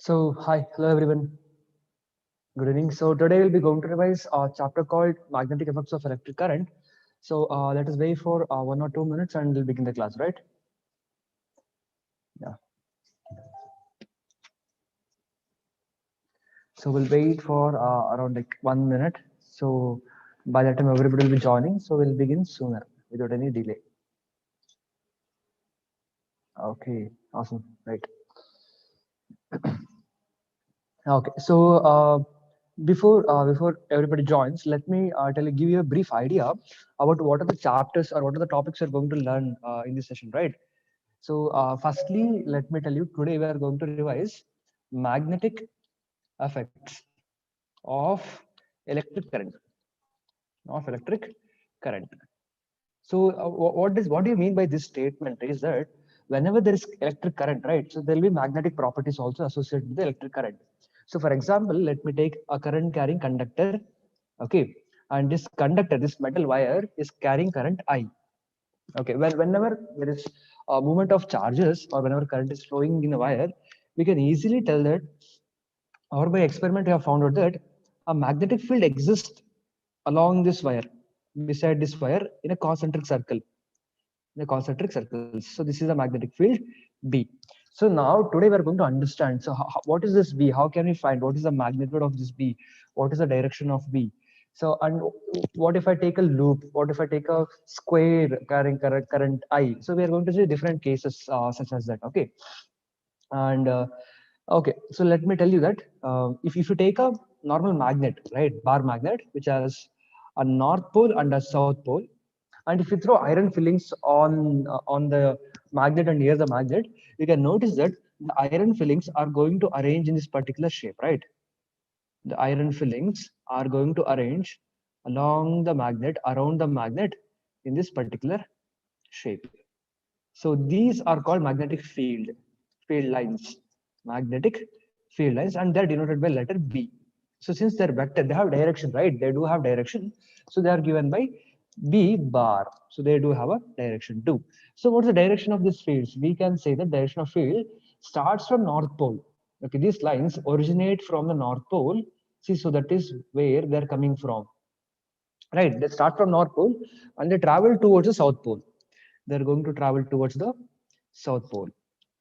Hi, hello everyone. Good evening. So today we'll be going to revise a chapter called Magnetic Effects of Electric Current. Let us wait for 1 or 2 minutes and we'll begin the class, right? Yeah. So we'll wait for around like 1 minute. So by that time everybody will be joining. So we'll begin sooner without any delay. Okay, awesome. Right. Okay. Before everybody joins, let me give you a brief idea about what are the chapters or what are the topics we're going to learn in this session, right? Firstly, let me tell you today we are going to revise magnetic effects of electric current, of electric current. What do you mean by this statement? Is that whenever there is electric current, right? So there will be magnetic properties also associated with the electric current. So for example, let me take a current carrying conductor, okay, and this conductor, this metal wire is carrying current I. Okay, well, whenever there is a movement of charges or whenever current is flowing in a wire, we can easily tell that, or by experiment, we have found out that a magnetic field exists along this wire, beside this wire in a concentric circle. In a concentric circles. So this is a magnetic field B. So now today we are going to understand. What is this B? How can we find what is the magnitude of this B? What is the direction of B? And what if I take a loop? What if I take a square carrying current I? So we are going to see different cases such as that. Okay. And okay, so let me tell you that if you take a normal magnet, right, bar magnet, which has a north pole and a south pole, and if you throw iron fillings on the magnet and near the magnet, you can notice that the iron fillings are going to arrange in this particular shape, right? The iron fillings are going to arrange along the magnet, around the magnet in this particular shape. So these are called magnetic field lines, magnetic field lines, and they're denoted by letter B. So since they're vector, they have direction, right? They do have direction. So they are given by B bar. So they do have a direction too. So what's the direction of these fields? We can say the direction of field starts from North Pole. Okay, these lines originate from the North Pole. See, so that is where they're coming from. Right, they start from North Pole and they travel towards the South Pole. They're going to travel towards the South Pole,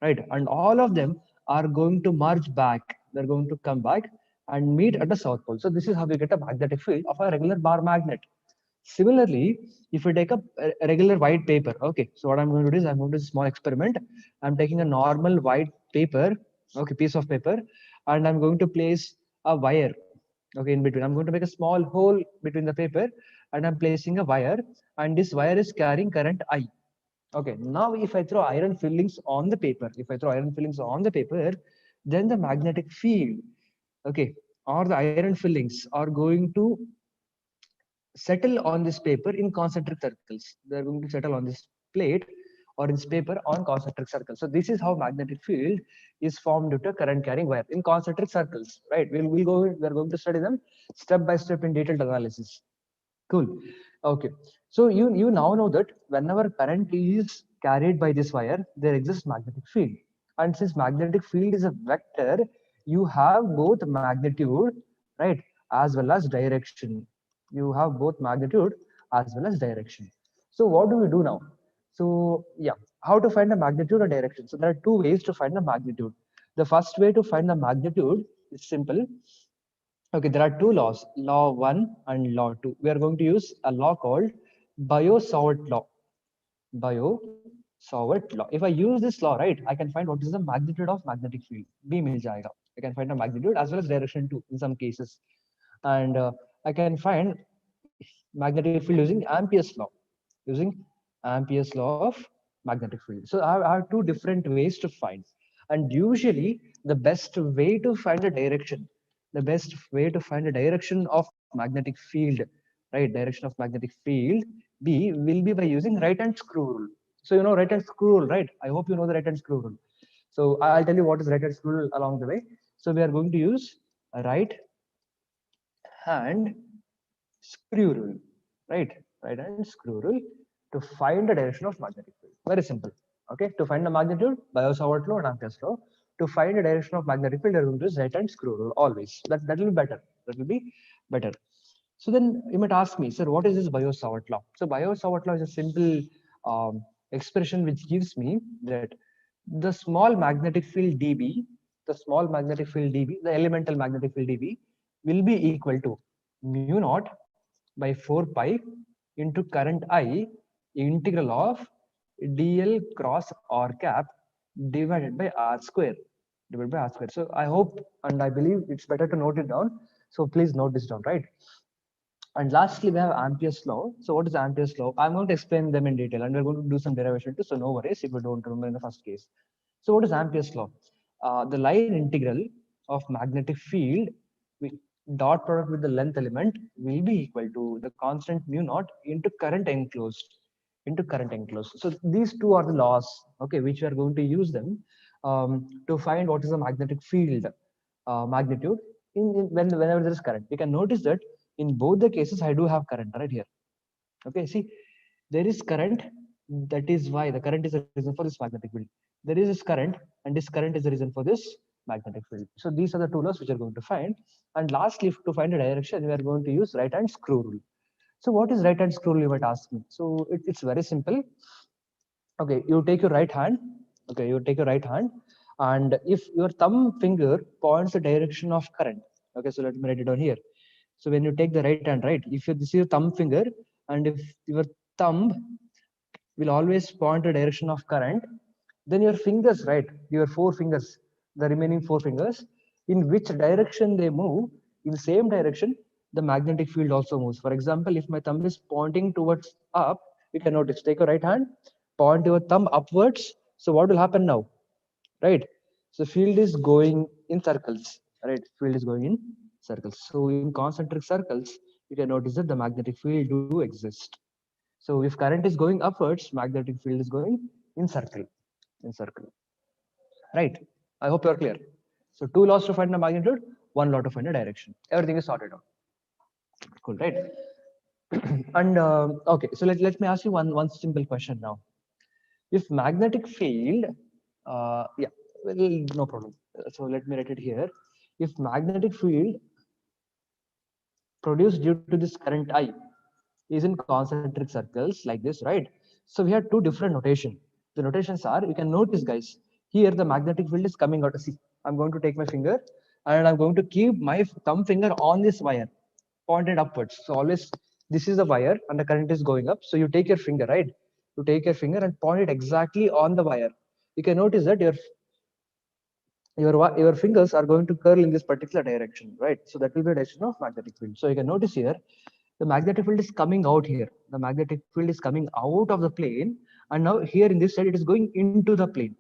right? And all of them are going to merge back. They're going to come back and meet at the South Pole. So this is how we get a magnetic field of a regular bar magnet. Similarly, if we take a regular white paper, okay, so what I'm going to do is I'm going to do a small experiment. I'm taking a normal white paper, okay, piece of paper, and I'm going to place a wire, okay, in between. I'm going to make a small hole between the paper and I'm placing a wire, and this wire is carrying current I. Okay, now if I throw iron fillings on the paper, if I throw iron fillings on the paper, then the magnetic field, okay, or the iron fillings are going to settle on this paper in concentric circles. They're going to settle on this plate or in this paper on concentric circles. So this is how magnetic field is formed due to current carrying wire in concentric circles, right? We're going to study them step by step in detailed analysis. Cool. Okay. So you now know that whenever current is carried by this wire, there exists magnetic field. And since magnetic field is a vector, you have both magnitude, right, as well as direction. You have both magnitude as well as direction. So what do we do now? So yeah, how to find the magnitude or direction? So there are two ways to find the magnitude. The first way to find the magnitude is simple. Okay, there are two laws, law 1 and law 2. We are going to use a law called Biot-Savart law. Biot-Savart law. If I use this law, right, I can find what is the magnitude of magnetic field. B mil jayega. I can find the magnitude as well as direction too in some cases. And I can find magnetic field using Ampere's law. Using Ampere's law of magnetic field. So I have two different ways to find. And usually the best way to find the direction, the best way to find the direction of magnetic field, right, direction of magnetic field, B, will be by using right hand screw rule. So you know right hand screw rule, right? I hope you know the right hand screw rule. So I'll tell you what is right hand screw rule along the way. So we are going to use a right hand screw rule, right? Right hand screw rule to find the direction of magnetic field. Very simple. Okay, to find the magnitude, Biot-Savart law and Ampere's law. To find the direction of magnetic field, you're going to use right hand screw rule always. That will be better. That will be better. So then you might ask me, sir, what is this Biot-Savart law? So Biot-Savart law is a simple expression which gives me that the small magnetic field dB, the elemental magnetic field dB, will be equal to mu naught by 4 pi into current I integral of dl cross r cap divided by r square. So I hope and I believe it's better to note it down. So please note this down, right? And lastly, we have Ampere's law. So what is Ampere's law? I'm going to explain them in detail, and we're going to do some derivation too. So no worries if you don't remember in the first case. So what is Ampere's law? The line integral of magnetic field with dot product with the length element will be equal to the constant mu naught into current enclosed. So these two are the laws, okay, which we are going to use them to find what is the magnetic field magnitude whenever there is current. You can notice that in both the cases I do have current right here. Okay, see, there is current. That is why the current is the reason for this magnetic field. There is this current, and this current is the reason for this magnetic field. So these are the two laws which are going to find. And lastly, to find a direction, we are going to use right hand screw rule. So what is right hand screw rule, you might ask me? So it's very simple. Okay, you take your right hand. Okay, you take your right hand, and if your thumb finger points the direction of current. Okay, so let me write it down here. So when you take the right hand, right, if this is your thumb finger, and if your thumb will always point the direction of current, then your fingers, right, your four fingers, the remaining four fingers, in which direction they move, in the same direction, the magnetic field also moves. For example, if my thumb is pointing towards up, you can notice, take your right hand, point your thumb upwards. So what will happen now, right? So field is going in circles, right? Field is going in circles. So in concentric circles, you can notice that the magnetic field do exist. So if current is going upwards, magnetic field is going in circle, right? I hope you're clear. So two laws to find the magnitude, one law to find the direction. Everything is sorted out. Cool, right? And okay, so let me ask you one simple question now. If magnetic field, yeah, well, no problem. So let me write it here. If magnetic field produced due to this current I is in concentric circles like this, right? So we have two different notation. The notations are, you can notice guys, here the magnetic field is coming out. See, I'm going to take my finger and I'm going to keep my thumb finger on this wire pointed upwards. So always this is the wire and the current is going up. So you take your finger, right? You take your finger and point it exactly on the wire. You can notice that your fingers are going to curl in this particular direction, right? So that will be a direction of magnetic field. So you can notice here, the magnetic field is coming out here. The magnetic field is coming out of the plane, and now here in this side, it is going into the plane.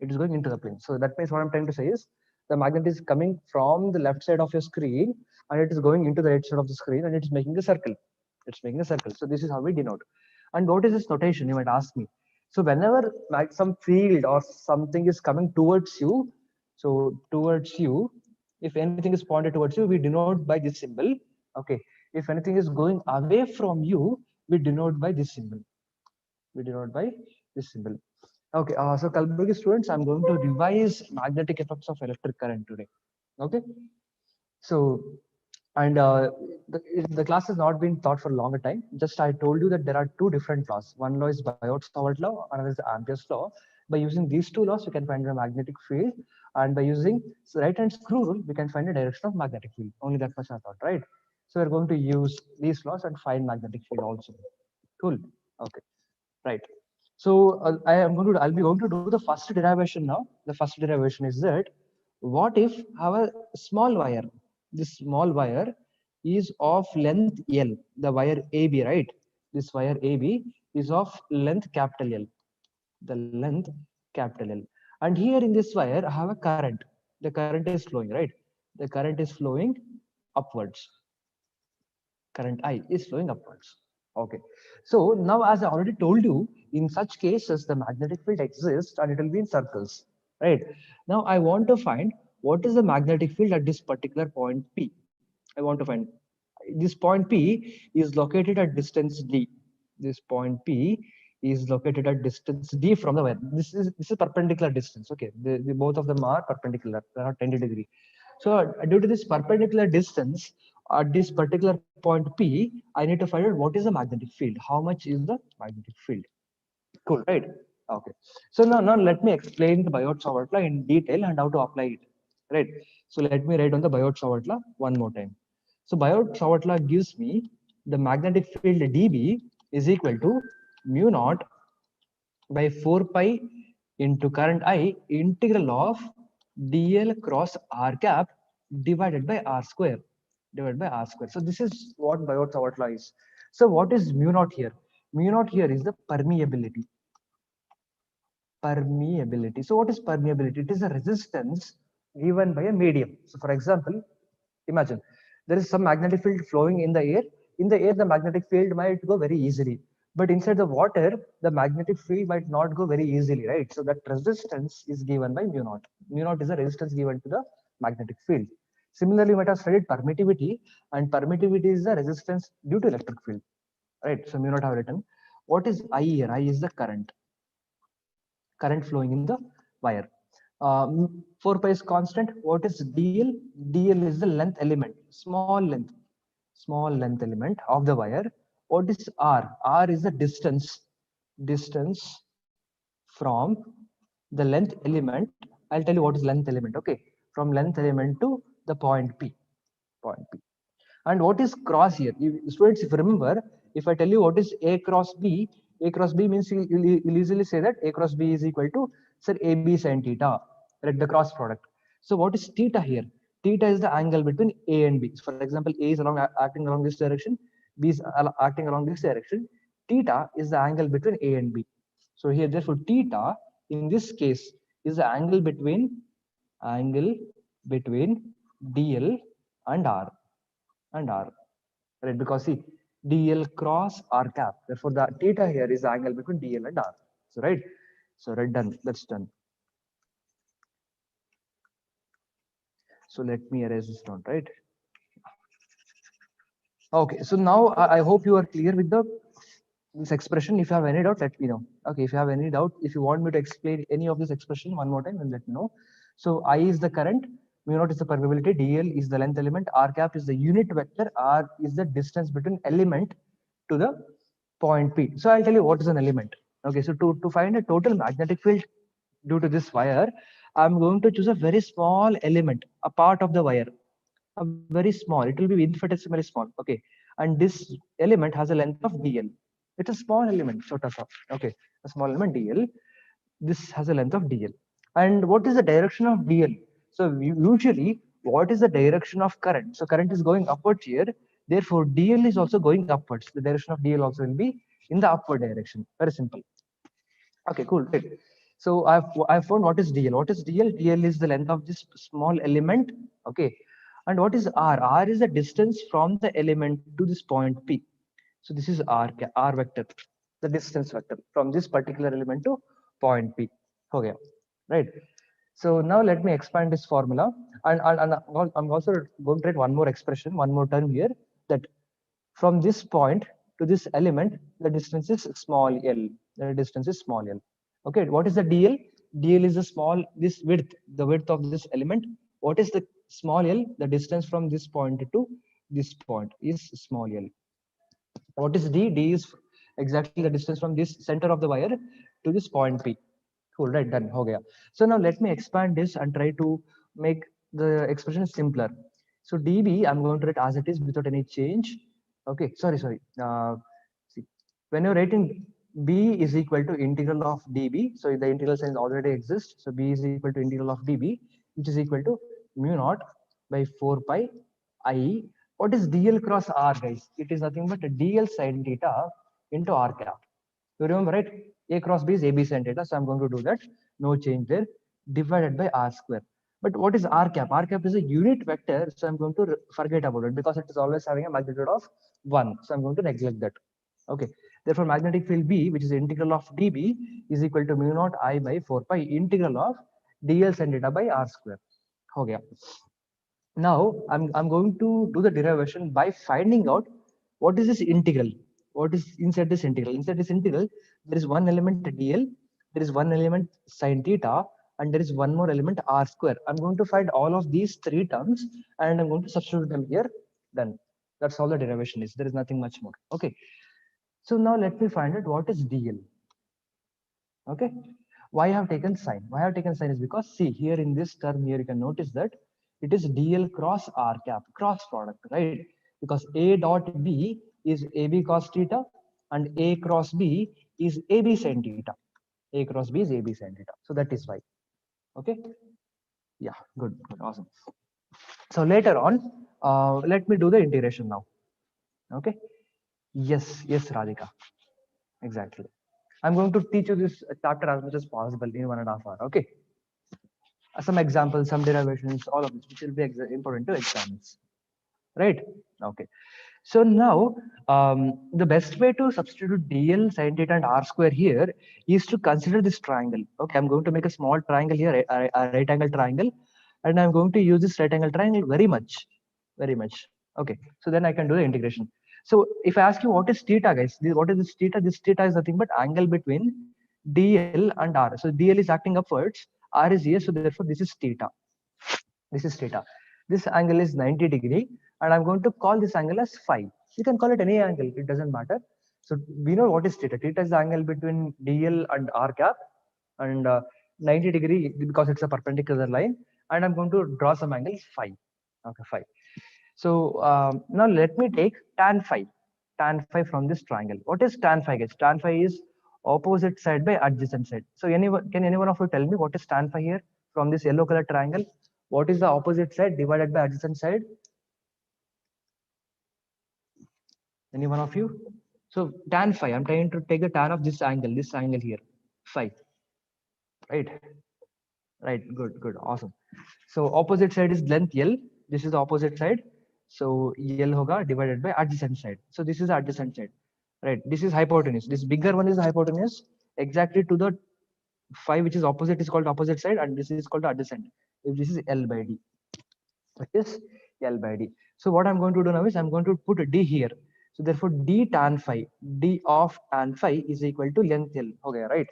It is going into the plane. So that means what I'm trying to say is, the magnet is coming from the left side of your screen, and it is going into the right side of the screen, and it is making a circle. It's making a circle. So this is how we denote. And what is this notation? You might ask me. So whenever like some field or something is coming towards you, so towards you, if anything is pointed towards you, we denote by this symbol. Okay. If anything is going away from you, we denote by this symbol. We denote by this symbol. Okay. So Kalburgi students, I'm going to revise magnetic effects of electric current today. Okay. So, and the class has not been taught for a longer time. Just I told you that there are two different laws. One law is Biot-Savart law, another is Ampere's law. By using these two laws, we can find the magnetic field, and by using right hand screw rule, we can find the direction of magnetic field. Only that much I thought, right? So we're going to use these laws and find magnetic field also. Cool. Okay. Right. So I'll be going to do the first derivation now. The first derivation is that what if our small wire, this small wire is of length L, the wire AB, right? This wire AB is of length capital L, the length capital L. And here in this wire, I have a current. The current is flowing, right? The current is flowing upwards. Current I is flowing upwards. Okay. So now, as I already told you, in such cases, the magnetic field exists and it will be in circles, right? Now, I want to find what is the magnetic field at this particular point P. I want to find this point P is located at distance D. This point P is located at distance d from the wire. This is perpendicular distance. Okay, both of them are perpendicular. They are 10 degree. So due to this perpendicular distance at this particular point P, I need to find out what is the magnetic field. How much is the magnetic field? Cool, right? Okay. So now let me explain the Biot-Savart law in detail and how to apply it. Right. So let me write on the Biot-Savart law one more time. So Biot-Savart law gives me the magnetic field dB is equal to mu naught by 4 pi into current I integral of dl cross r cap divided by r square. So this is what Biot-Savart law is. So what is mu naught here? Mu naught here is the permeability. So what is permeability? It is a resistance given by a medium. So for example, imagine there is some magnetic field flowing in the air. In the air, the magnetic field might go very easily. But inside the water, the magnetic field might not go very easily, right? So that resistance is given by mu naught. Mu naught is a resistance given to the magnetic field. Similarly, we might have studied permittivity, and permittivity is the resistance due to electric field, right? So mu naught have written. What is I here? I is the current flowing in the wire. 4 pi is constant. What is dl? Dl is the length element, small length element of the wire. What is r? R is the distance from the length element. I'll tell you what is length element. Okay, from length element to the point P. And what is cross here? Students, if you remember, if I tell you what is A cross B means you'll easily say that A cross B is equal to, say, AB sin theta, right? The cross product. So what is theta here? Theta is the angle between A and B. So for example, A is acting along this direction, B is acting along this direction. Theta is the angle between A and B. So here, therefore, theta in this case is the angle between DL and R. Right? Because see, DL cross R cap. Therefore, the theta here is the angle between DL and R. So, right? So, right, done. That's done. So, let me erase this down, right? Okay. So now I hope you are clear with this expression. If you have any doubt, let me know. Okay. If you have any doubt, if you want me to explain any of this expression one more time, then let me know. So, I is the current. Mu naught is the permeability, dl is the length element, r cap is the unit vector, r is the distance between element to the point P. So I'll tell you what is an element. Okay, so to find a total magnetic field due to this wire, I'm going to choose a very small element, a part of the wire, a very small, it will be infinitesimally small. Okay, and this element has a length of dl. It's a small element, sort of. Okay, a small element dl. This has a length of dl. And what is the direction of dl? So usually, what is the direction of current? So current is going upwards here. Therefore, dl is also going upwards. The direction of dl also will be in the upward direction. Very simple. Okay, cool. Great. So I've found what is dl. What is dl? Dl is the length of this small element. Okay. And what is r? R is the distance from the element to this point P. So this is r vector, the distance vector from this particular element to point P. Okay, right. So now let me expand this formula, and I'm also going to write one more expression, one more term here, that from this point to this element, the distance is small l. The distance is small l. Okay, what is the dl? Dl is the small, this width, the width of this element. What is the small l? The distance from this point to this point is small l. What is d? D is exactly the distance from this center of the wire to this point P. Cool, right, done. Okay. So now let me expand this and try to make the expression simpler. So dB, I'm going to write as it is without any change. Okay, sorry. See, when you're writing B is equal to integral of dB, so the integral sign already exists. So B is equal to integral of dB, which is equal to mu naught by 4 pi I. What is dl cross r, guys? It is nothing but dl sin theta into r cap. You remember, right? A cross B is AB sin theta. So I'm going to do that. No change there. Divided by r square. But what is r cap? R cap is a unit vector. So I'm going to forget about it because it is always having a magnitude of 1. So I'm going to neglect that. Okay. Therefore, magnetic field B, which is integral of dB, is equal to mu naught I by 4 pi integral of dl sin theta by r square. Okay. Now I'm going to do the derivation by finding out what is this integral. what is inside this integral? Inside this integral, there is one element dl, there is one element sine theta, and there is one more element r square. I'm going to find all of these three terms and I'm going to substitute them here. Done. That's all the derivation is. There is nothing much more. Okay. So now let me find out what is dl. Okay. Why I have taken sine? Why I have taken sine is because see here in this term here you can notice that it is dl cross r cap, cross product, right? Because a dot b is ab cos theta and a cross b is ab sin theta. A cross b is ab sin theta. So that is why. Okay. Yeah. Good. Good. Awesome. So later on, let me do the integration now. Okay. Yes. Yes, Radhika. Exactly. I'm going to teach you this chapter as much as possible in 1.5 hours. Okay. Some examples, some derivations, all of this, which will be important to exams. Right? Okay. So now, the best way to substitute dl sin theta and r square here is to consider this triangle. Okay, I'm going to make a small triangle here, a right angle triangle, and I'm going to use this right angle triangle very much, very much. Okay, so then I can do the integration. So if I ask you what is theta, guys, what is this theta? This theta is nothing but angle between dl and r. So dl is acting upwards, r is here, so therefore this is theta. This is theta. This angle is 90 degree, and I'm going to call this angle as phi. You can call it any angle, it doesn't matter. So we know what is theta. Theta is the angle between dl and r cap, and 90 degree because it's a perpendicular line. And I'm going to draw some angle phi. Okay, phi. So now let me take tan phi from this triangle. What is tan phi, guys? Tan phi is opposite side by adjacent side. So can anyone of you tell me what is tan phi here from this yellow color triangle? What is the opposite side divided by adjacent side? Any one of you? So tan phi, I'm trying to take the tan of this angle here, phi, right? Right, good, good, awesome. So opposite side is length L. This is the opposite side. So L hoga divided by adjacent side. So this is the adjacent side, right? This is hypotenuse. This bigger one is the hypotenuse exactly to the phi, which is opposite, is called opposite side, and this is called adjacent. If this is L by D, which is L by D. So what I'm going to do now is I'm going to put a D here. So therefore D tan phi, D of tan phi is equal to length L. Okay, right?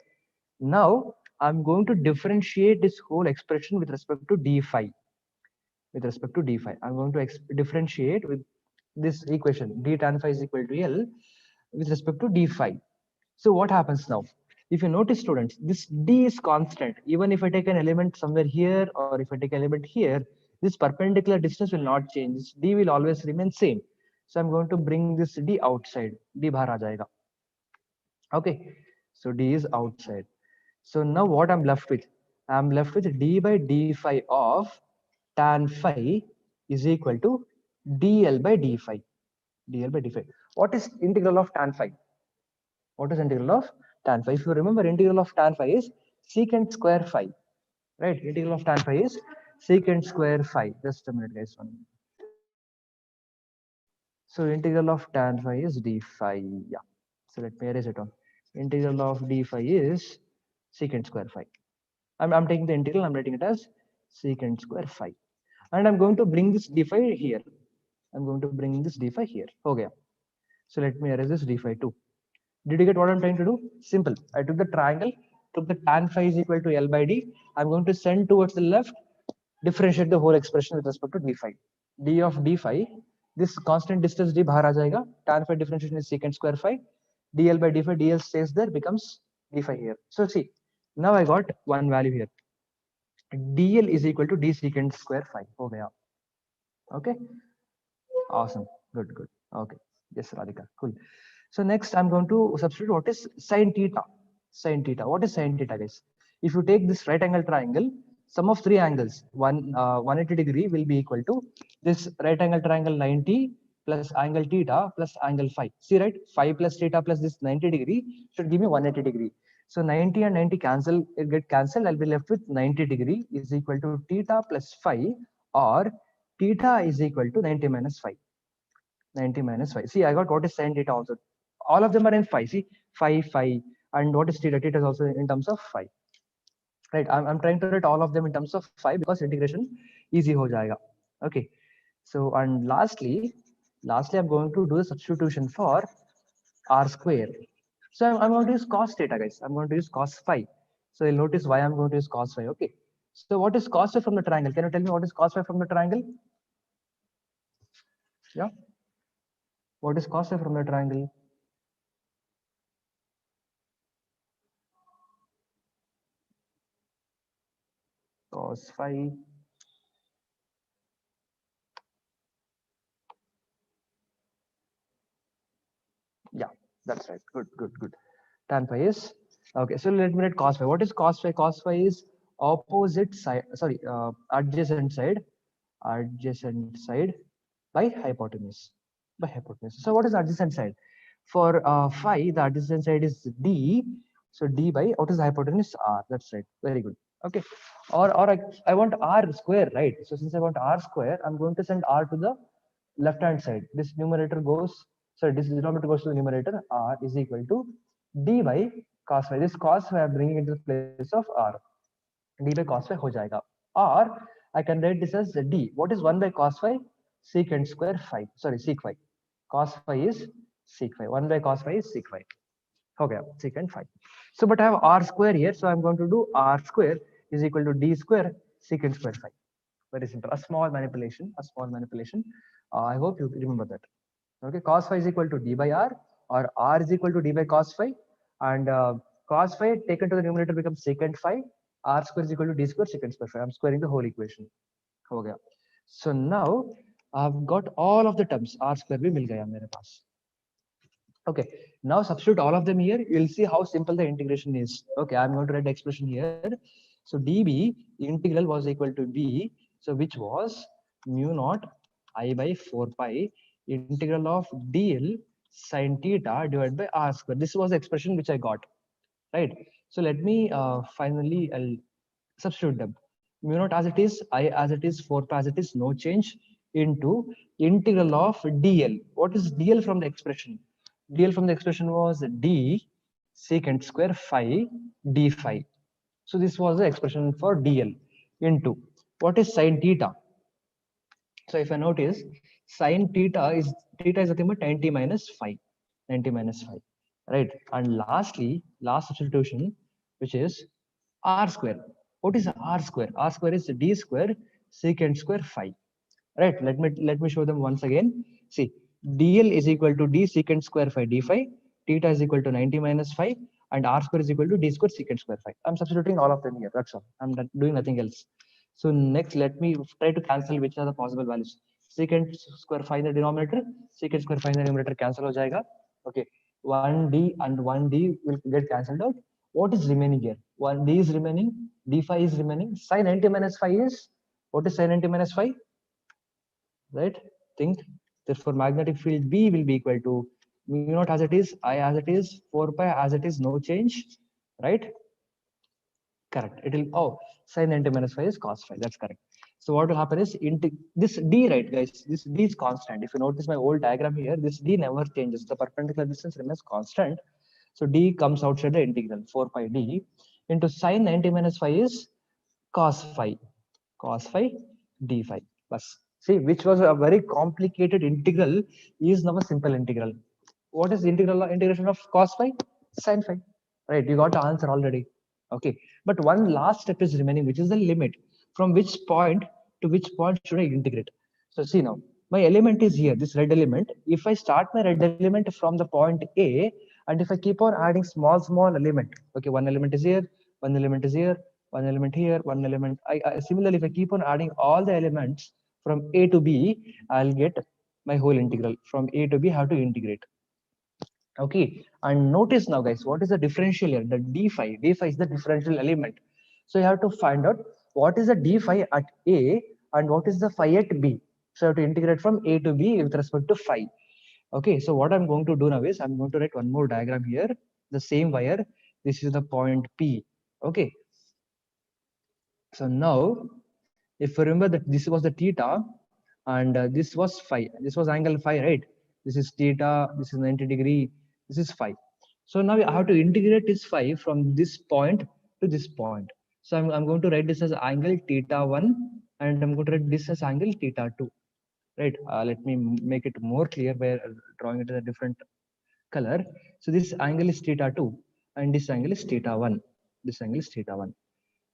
Now I'm going to differentiate this whole expression with respect to d phi. With respect to d phi, I'm going to differentiate with this equation d tan phi is equal to L with respect to d phi. So what happens now? If you notice, students, this d is constant. Even if I take an element somewhere here or if I take an element here, this perpendicular distance will not change. This d will always remain same. So I'm going to bring this d outside. D bahar aa jayega. Okay, so d is outside. So now what I'm left with? I'm left with d by d phi of tan phi is equal to dl by d phi. dl by d phi. What is integral of tan phi? What is integral of tan phi? If you remember, integral of tan phi is secant square phi. Right? Integral of tan phi is secant square phi. Just a minute, guys. One minute. So integral of tan phi is d phi. Yeah. So let me erase it on. Integral of d phi is secant square phi. I'm taking the integral, I'm writing it as secant square phi. And I'm going to bring this d phi here. I'm going to bring this d phi here. Okay. So let me erase this d phi too. Did you get what I'm trying to do? Simple. I took the triangle, took the tan phi is equal to L by D. I'm going to send towards the left, differentiate the whole expression with respect to d phi. D of d phi, this constant distance d bahar aa jayega. Tan phi differentiation is secant square phi. dl by d phi, dl stays there, becomes d phi here. So see, now I got one value here. dl is equal to d secant square phi. हो गया. Okay. Awesome. Good, good. Okay. Yes, Radhika. Cool. So next I'm going to substitute what is sin theta. Sin theta. What is sin theta, guys? If you take this right angle triangle, sum of three angles, 180 degree will be equal to this right angle triangle 90 plus angle theta plus angle phi. See, right? Phi plus theta plus this 90 degree should give me 180 degree. So 90 and 90 cancel, it get cancelled. I'll be left with 90 degree is equal to theta plus phi, or theta is equal to 90 minus phi. 90 minus phi. See, I got what is sin theta also. All of them are in phi. See, phi. And what is theta? Theta is also in terms of phi. Right. I'm trying to write all of them in terms of phi because integration easy ho jayega. Okay. So, and lastly, I'm going to do the substitution for r square. So I'm going to use cos theta, guys. I'm going to use cos phi. So you'll notice why I'm going to use cos phi. Okay. So what is cos phi from the triangle? Can you tell me what is cos phi from the triangle? Yeah. What is cos phi from the triangle? Cos phi. Yeah, that's right. Good, good, good. Tan phi is okay. So let me write cos phi. What is cos phi? Cos phi is opposite side. Sorry, adjacent side. Adjacent side by hypotenuse. By hypotenuse. So what is adjacent side? For phi, the adjacent side is d. So d by what is the hypotenuse? R. That's right. Very good. Okay. Or I want r square, right? So since I want r square, I'm going to send r to the left hand side. This numerator goes, sorry, this denominator goes to the numerator. R is equal to d by cos phi. This cos phi I'm bringing into the place of r. D by cos phi ho jayega. Or I can write this as d. What is 1 by cos phi? Secant square phi. Sorry, sec phi. Cos phi is sec phi. 1 by cos phi is sec phi. Okay, secant phi. So, but I have r square here. So I'm going to do r square is equal to d square secant square phi. Very simple. A small manipulation. A small manipulation. I hope you remember that. Okay, cos phi is equal to d by r, or r is equal to d by cos phi, and cos phi taken to the numerator becomes secant phi. R square is equal to d square secant square phi. I'm squaring the whole equation. Okay. So now I've got all of the terms. R square भी मिल गया मेरे पास. Okay, now substitute all of them here. You'll see how simple the integration is. Okay, I'm going to write the expression here. So dB integral was equal to b, so which was mu naught I by 4 pi integral of dl sine theta divided by r square. This was the expression which I got, right? So let me finally I'll substitute them. Mu naught as it is, I as it is, 4 pi as it is, no change, into integral of dl. What is dl from the expression? Dl from the expression was d secant square phi d phi. So this was the expression for dl into what is sine theta. So if I notice, sine theta is nothing but 90 minus phi, 90 minus phi, right? And lastly, last substitution, which is r square. What is r square? R square is d square secant square phi, right? Let me show them once again. See, dl is equal to d secant square phi d phi, theta is equal to 90 minus phi, and r square is equal to d square secant square phi. I'm substituting all of them here. That's all. I'm not doing nothing else. So next, let me try to cancel which are the possible values. Secant square phi in the denominator, secant square phi in the numerator cancel ho jayega. Okay, 1d and 1d will get cancelled out. What is remaining here? 1d is remaining, d phi is remaining. Sin 90 minus phi is, what is sin 90 minus phi? Right? Think. Therefore, magnetic field B will be equal to mu naught as it is, I as it is, 4 pi as it is, no change. Right? Correct. It will, oh, sin 90 minus phi is cos phi. That's correct. So what will happen is this d, right, guys? This d is constant. If you notice my old diagram here, this d never changes. The perpendicular distance remains constant. So d comes outside the integral 4 pi d into sin 90 minus phi is cos phi. Cos phi d phi. Plus, see, which was a very complicated integral is now a simple integral. What is the integration of cos phi? Sin phi. Right, you got the answer already. Okay, but one last step is remaining, which is the limit. From which point to which point should I integrate? So see now, my element is here, this red element. If I start my red element from the point A, and if I keep on adding small element, okay, one element is here, one element is here, one element here, one element. Similarly, if I keep on adding all the elements from A to B, I'll get my whole integral. From A to B, I have to integrate. Okay, and notice now, guys, what is the differential here? The d phi. D phi is the differential element. So you have to find out what is the d phi at A and what is the phi at B. So you have to integrate from A to B with respect to phi. Okay, so what I'm going to do now is I'm going to write one more diagram here. The same wire. This is the point P. Okay. So now, if you remember that this was the theta and this was phi. This was angle phi, right? This is theta. This is 90 degree. This is phi. So now I have to integrate this phi from this point to this point. So I'm going to write this as angle theta 1 and I'm going to write this as angle theta 2. Right? Let me make it more clear by drawing it in a different color. So this angle is theta2 and this angle is theta1. This angle is theta1.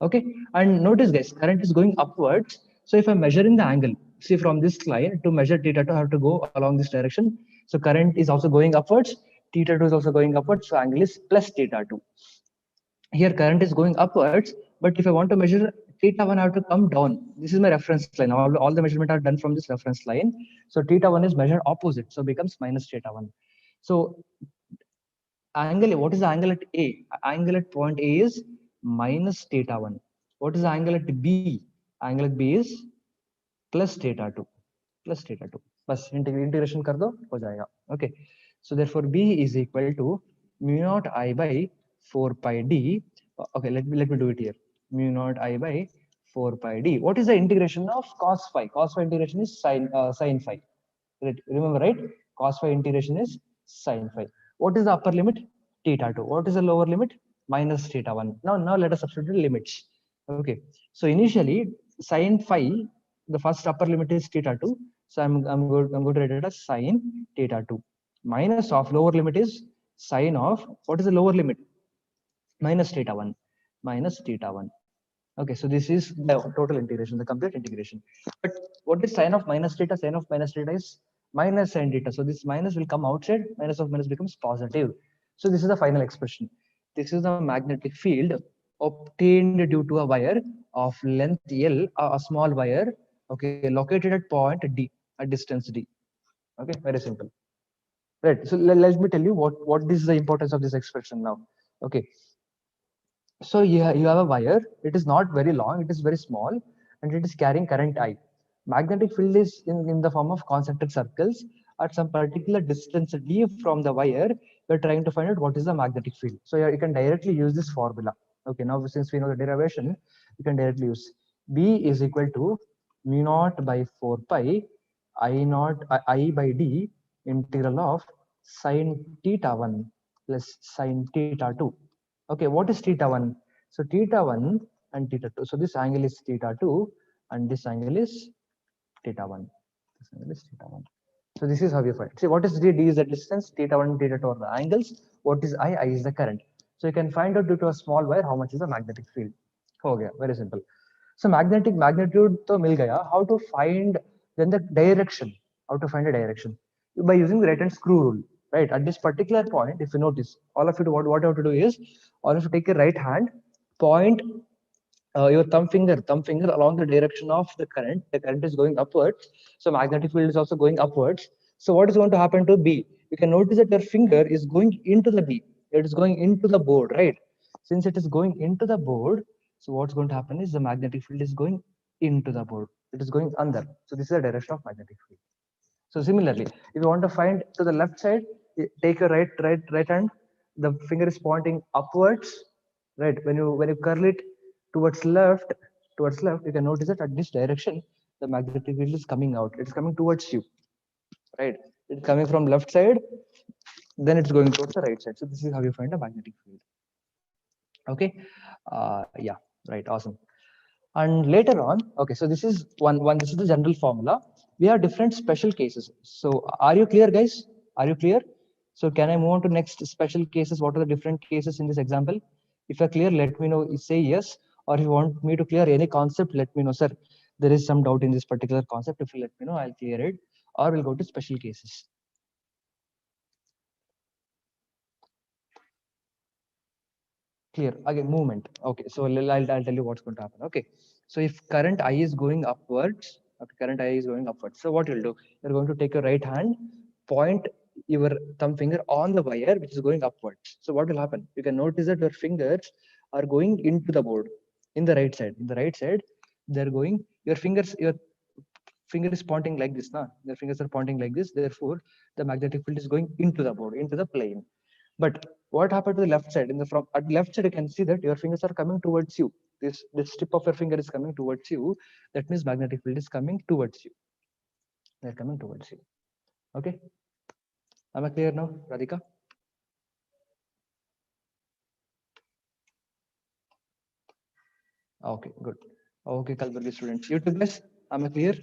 Okay, and notice guys, current is going upwards. So if I'm measuring the angle, see from this line to measure theta2, I have to go along this direction. So current is also going upwards. Theta2 is also going upwards. So angle is plus theta2. Here current is going upwards, but if I want to measure theta1, I have to come down. This is my reference line. All the measurement are done from this reference line. So theta1 is measured opposite, so becomes minus theta1. So angle, what is the angle at A? Angle at point A is minus theta1. What is the angle at B? Angle at B is plus theta2. Plus theta2. बस integration कर दो हो जाएगा. Okay. So therefore B is equal to mu naught I by 4 pi d. Okay, let me do it here. Mu naught I by 4 pi d. What is the integration of cos phi? Cos phi integration is sin phi. Right. Remember, right? Cos phi integration is sin phi. What is the upper limit? Theta2. What is the lower limit? Minus theta1. Now let us substitute limits. Okay. So initially sin phi, the first upper limit is theta2. So I'm going to write it as sin theta2. Minus of lower limit is sin of, what is the lower limit? Minus theta1. Minus theta1. Okay, so this is the total integration, the complete integration. But what is sine of minus theta? Sine of minus theta is minus sin theta. So this minus will come outside, minus of minus becomes positive. So this is the final expression. This is the magnetic field obtained due to a wire of length L, a small wire, okay, located at point D, at distance D. Okay, very simple. Right, so let me tell you what is the importance of this expression now. Okay, so you have a wire. It is not very long. It is very small, and it is carrying current I. Magnetic field is in the form of concentric circles at some particular distance d from the wire. We're trying to find out what is the magnetic field. So you can directly use this formula. Okay, now since we know the derivation, you can directly use B is equal to mu naught by 4 pi I by d integral of sine theta1 plus sine theta2. Okay, what is theta1? So theta1 and theta2. So this angle is theta2 and this angle is theta1. This angle is theta1. So this is how you find. See, what is d? D is the distance. Theta1 and theta2 are the angles. What is I? I is the current. So you can find out due to a small wire how much is the magnetic field. Okay, very simple. So magnetic magnitude to mil gaya. How to find then the direction? How to find a direction? By using the right hand screw rule. Right at this particular point, if you notice, all of you what you have to do is, all of you take your right hand, point your thumb finger along the direction of the current. The current is going upwards, so magnetic field is also going upwards. So what is going to happen to B? You can notice that your finger is going into the B. It is going into the board, right? Since it is going into the board, so what's going to happen is the magnetic field is going into the board. It is going under. So this is the direction of magnetic field. So similarly, if you want to find to the left side, take your right hand. The finger is pointing upwards, right? When you curl it towards left, you can notice that at this direction, the magnetic field is coming out. It's coming towards you, right? It's coming from left side, then it's going towards the right side. So this is how you find a magnetic field. Okay, yeah, right, awesome. And later on, okay, so this is one. This is the general formula. We have different special cases. So are you clear, guys? Are you clear? So can I move on to next special cases? What are the different cases in this example? If you're clear, let me know. Say yes. Or if you want me to clear any concept, let me know, sir. There is some doubt in this particular concept. If you let me know, I'll clear it. Or we'll go to special cases. Clear. Again, movement. Okay, so I'll tell you what's going to happen. Okay, so if current I is going upwards, okay, current I is going upwards. So what you'll do, you're going to take your right hand, point your thumb finger on the wire which is going upwards. So what will happen? You can notice that your fingers are going into the board in the right side. In the right side, they're going. Your finger is pointing like this. Now, your fingers are pointing like this. Therefore, the magnetic field is going into the board, into the plane. But what happened to the left side? In the from at left side, you can see that your fingers are coming towards you. This tip of your finger is coming towards you. That means magnetic field is coming towards you. They're coming towards you. Okay. Am I clear now, Radhika? Okay, good. Okay, Kalburgi students. You too, guys. Am I clear?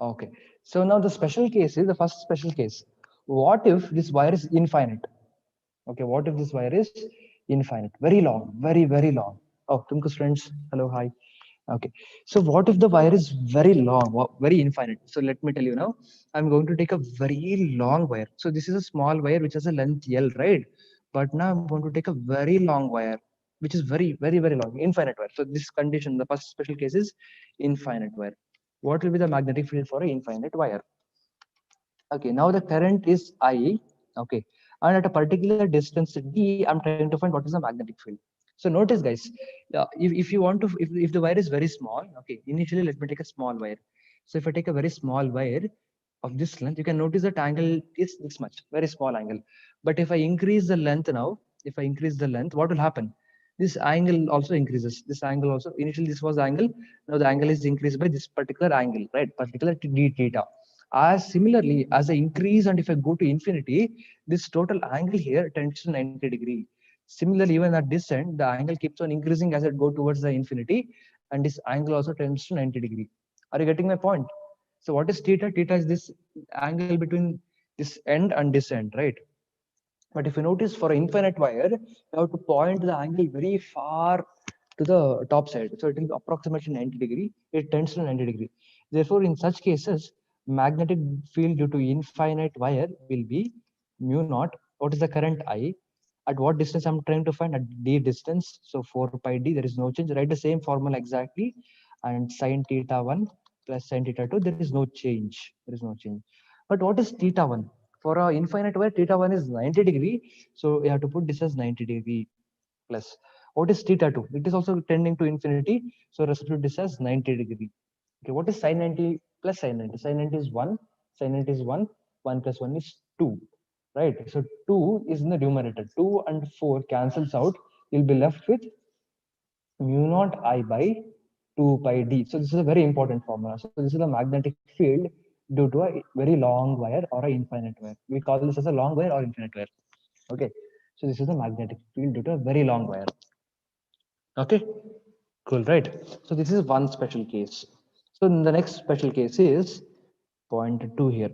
Okay. So now the special case is the first special case. What if this wire is infinite? Okay. What if this wire is infinite? Very long, very long. Oh, Tumku's friends. Hello, hi. Okay. So what if the wire is very long, very infinite? So let me tell you now, I'm going to take a very long wire. So this is a small wire which has a length L, right? But now I'm going to take a very long wire, which is very long, infinite wire. So this condition, the first special case is infinite wire. What will be the magnetic field for an infinite wire? Okay, now the current is I, okay, and at a particular distance D, I'm trying to find what is the magnetic field. So notice, guys, if you want to, if the wire is very small, okay, initially let me take a small wire. So if I take a very small wire of this length, you can notice that angle is this much, very small angle. But if I increase the length now, if I increase the length, what will happen? This angle also increases. This angle also, initially this was the angle, now the angle is increased by this particular angle, right? Particular d theta. As similarly, as I increase and if I go to infinity, this total angle here tends to 90°. Similarly, even at this end, the angle keeps on increasing as it go towards the infinity, and this angle also tends to 90°. Are you getting my point? So what is theta? Theta is this angle between this end and this end, right? But if you notice for an infinite wire, you have to point the angle very far to the top side. So it will be approximately 90°. It tends to 90°. Therefore, in such cases, magnetic field due to infinite wire will be mu naught. What is the current I? At what distance I'm trying to find? At d distance. So 4 pi d, there is no change. Write the same formula exactly. And sine theta 1 plus sine theta 2, there is no change. There is no change. But what is theta 1? For a infinite wire, theta 1 is 90°. So you have to put this as 90° plus. What is theta 2? It is also tending to infinity. So substitute this as 90°. Okay, what is sine 90 plus sine 90? Sine 90 is 1, sine 90 is 1, 1 plus 1 is 2, right? So 2 is in the numerator. 2 and 4 cancels out. You'll be left with mu naught I by 2 pi d. So this is a very important formula. So this is the magnetic field due to a very long wire or an infinite wire. We call this as a long wire or infinite wire. Okay. So this is the magnetic field due to a very long wire. Okay. Cool, right? So this is one special case. So the next special case is point two here.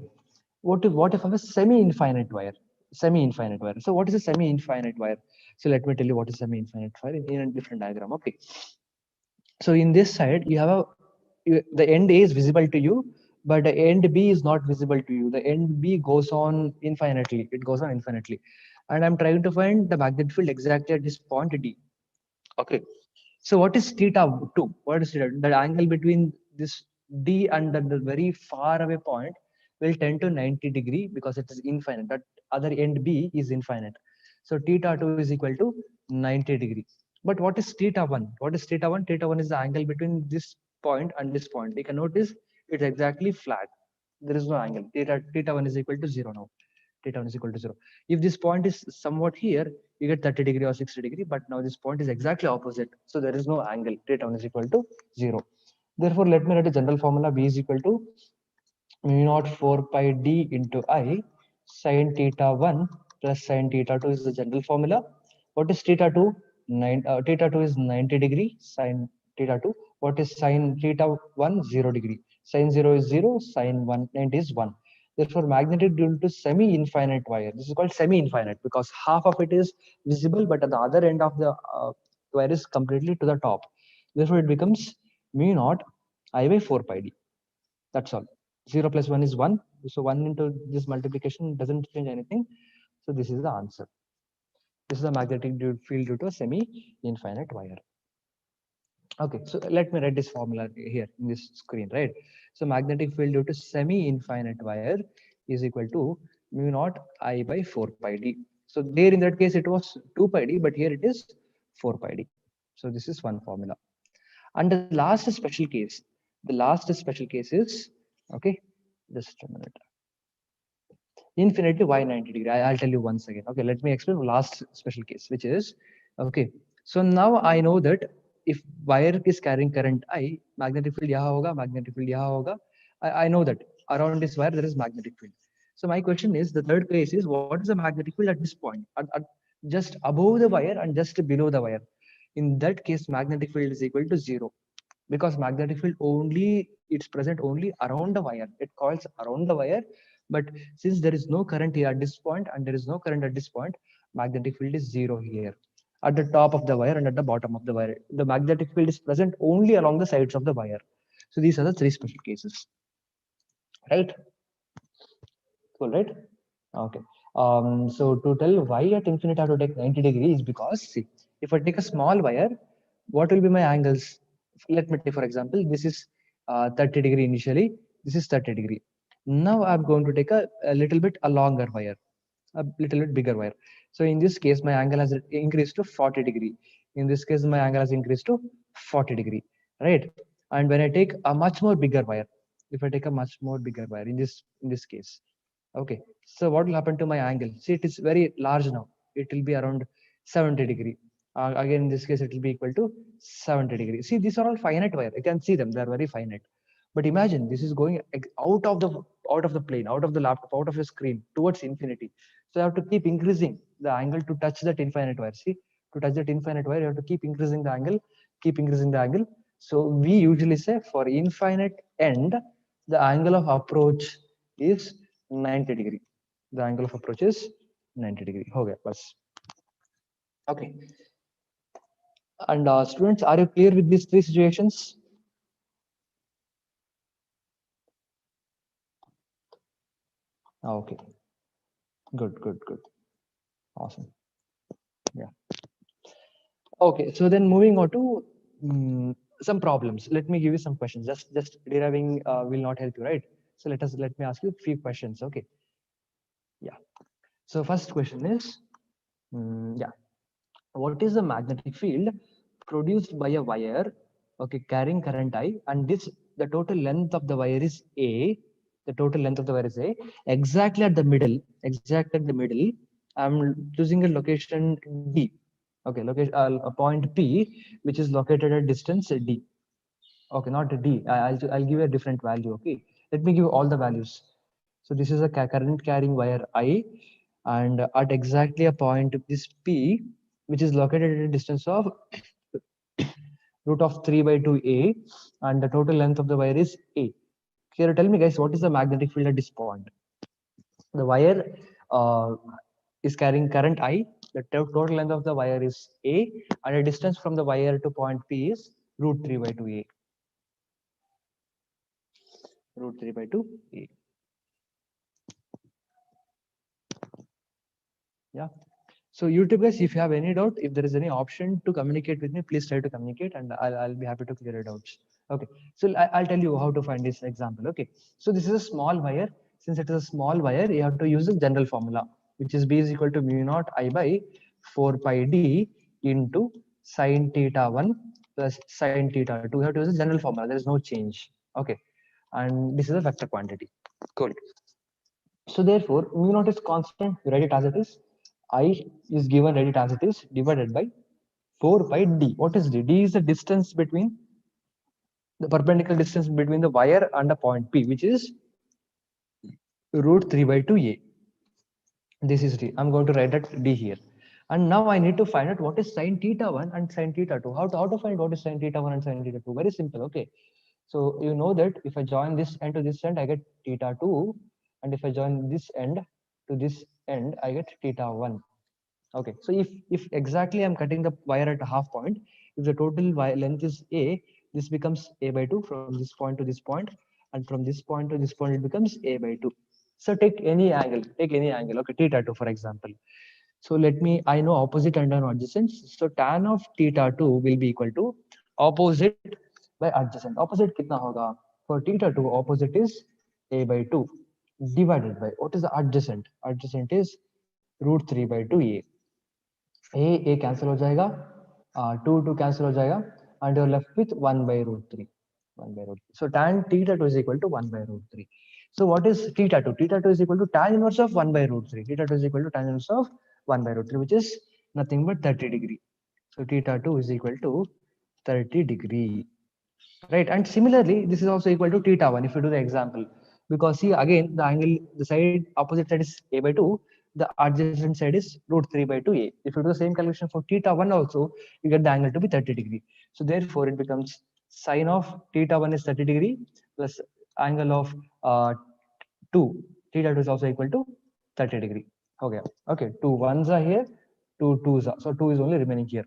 What if I have a semi-infinite wire? Semi-infinite wire. So what is a semi-infinite wire? So let me tell you what is semi-infinite wire in a different diagram. Okay. So in this side, you have the end A is visible to you, but the end B is not visible to you. The end B goes on infinitely. It goes on infinitely. And I'm trying to find the magnetic field exactly at this point D. Okay. So what is theta 2? What is theta? The angle between this D and the very far away point will tend to 90° because it is infinite. That other end B is infinite. So theta 2 is equal to 90°. But what is theta 1? What is theta 1? Theta 1 is the angle between this point and this point. You can notice it's exactly flat. There is no angle. Theta 1 is equal to 0 now. Theta 1 is equal to 0. If this point is somewhat here, you get 30° or 60°, but now this point is exactly opposite. So there is no angle. Theta 1 is equal to 0. Therefore, let me write a general formula. B is equal to mu naught 4 pi d into I sine theta 1 plus sine theta 2 is the general formula. What is theta 2? Theta 2 is 90°, sine theta 2. What is sine theta 1? 0°. Sine 0 is 0, sine 190 is 1. Therefore, magnetic due to semi-infinite wire. This is called semi-infinite because half of it is visible, but at the other end of the wire is completely to the top. Therefore, it becomes mu naught I by 4 pi d. That's all. 0 plus 1 is 1. So 1 into this multiplication doesn't change anything. So this is the answer. This is a magnetic field due to a semi-infinite wire. Okay, so let me write this formula here in this screen, right? So magnetic field due to semi-infinite wire is equal to mu naught I by 4 pi d. So there in that case it was 2 pi d, but here it is 4 pi d. So this is one formula. And the last special case, the last special case is, okay, just a minute. Infinitely why 90°? I'll tell you once again. Okay, let me explain the last special case, which is, okay, so now I know that if wire is carrying current I, magnetic field yaha hoga, magnetic field yaha hoga. I know that around this wire there is magnetic field. So my question is, the third case is, what is the magnetic field at this point, at just above the wire and just below the wire? In that case, magnetic field is equal to 0. because magnetic field only it's present only around the wire. It coils around the wire, but since there is no current here at this point and there is no current at this point, magnetic field is zero here at the top of the wire and at the bottom of the wire. The magnetic field is present only along the sides of the wire. So these are the three special cases, right? Cool, right? Okay. So to tell why at infinite I have to take 90 degrees, because see, if I take a small wire, what will be my angles? Let me take, for example, this is 30 degree initially, this is 30 degree. Now I'm going to take a little bit a longer wire, a little bit bigger wire. So in this case, my angle has increased to 40 degree. In this case, my angle has increased to 40 degree, right? And when I take a much more bigger wire, if I take a much more bigger wire in this case, okay, so what will happen to my angle? See, it is very large now. It will be around 70 degree. Again, in this case, it will be equal to 70 degree. See, these are all finite wire. You can see them; they are very finite. But imagine this is going out of the plane, out of the laptop, out of your screen towards infinity. So you have to keep increasing the angle to touch that infinite wire. See, to touch that infinite wire, you have to keep increasing the angle, keep increasing the angle. So we usually say for infinite end, the angle of approach is 90 degree. The angle of approach is 90 degree. Okay, bas. Okay. And students, are you clear with these three situations? Okay. Good, good, good. Awesome. Yeah. Okay. So then moving on to some problems. Let me give you some questions. Just deriving will not help you, right? So let me ask you a few questions. Okay. Yeah. So first question is, yeah. What is the magnetic field produced by a wire, okay, carrying current I, and this the total length of the wire is A. The total length of the wire is A. Exactly at the middle, I'm choosing a location D. Okay, location a point P, which is located at distance D. Okay, not D. I'll give a different value. Okay, let me give all the values. So this is a current carrying wire I, and at exactly a point this P, which is located at a distance of root of 3 by 2a, and the total length of the wire is a. Here, tell me, guys, what is the magnetic field at this point? The wire is carrying current I. The total length of the wire is a, and the distance from the wire to point P is root 3 by 2a. Root 3 by 2a. Yeah. So YouTube guys, if you have any doubt, if there is any option to communicate with me, please try to communicate, and I'll be happy to clear your doubts. Okay. So I'll tell you how to find this example. Okay. So this is a small wire. Since it is a small wire, you have to use the general formula, which is B is equal to mu naught I by 4 pi D into sine theta 1 plus sine theta 2. You have to use the general formula. There is no change. Okay. And this is a vector quantity. Cool. So therefore, mu naught is constant. You write it as it is. I is given, write it as it is, divided by 4 pi d. What is d? D is the distance between the perpendicular distance between the wire and the point P, which is root 3 by 2a. This is d. I'm going to write that d here. And now I need to find out what is sine theta 1 and sine theta 2. How to find what is sine theta 1 and sine theta 2? Very simple. Okay. So you know that if I join this end to this end, I get theta 2. And if I join this end to this end, I get theta 1. Okay, so if exactly I'm cutting the wire at a half point, if the total length is a, this becomes a by 2 from this point to this point, and from this point to this point it becomes a by 2. So take any angle, okay, theta 2 for example. So let me, I know opposite and adjacent, so tan of theta 2 will be equal to opposite by adjacent. Opposite kitna hoga? For theta 2, opposite is a by 2 divided by, what is the adjacent? Adjacent is root 3 by 2a. A cancel हो जाएगा, 2 cancel हो जाएगा, and you're left with 1 by root 3. 1 by root 3. So tan theta 2 is equal to 1 by root 3. So what is theta 2? Theta 2 is equal to tan inverse of 1 by root 3. Theta 2 is equal to tan inverse of 1 by root 3, which is nothing but 30 degree. So theta 2 is equal to 30 degree. Right, and similarly, this is also equal to theta 1 if you do the example. Because see, again, the angle, the side opposite side is a by 2, the adjacent side is root 3 by 2a. If you do the same calculation for theta 1 also, you get the angle to be 30 degree. So therefore, it becomes Sine of theta 1 is 30 degree plus angle of 2, theta 2 is also equal to 30 degree. Okay, okay, two ones are here, two twos are, so 2 is only remaining here.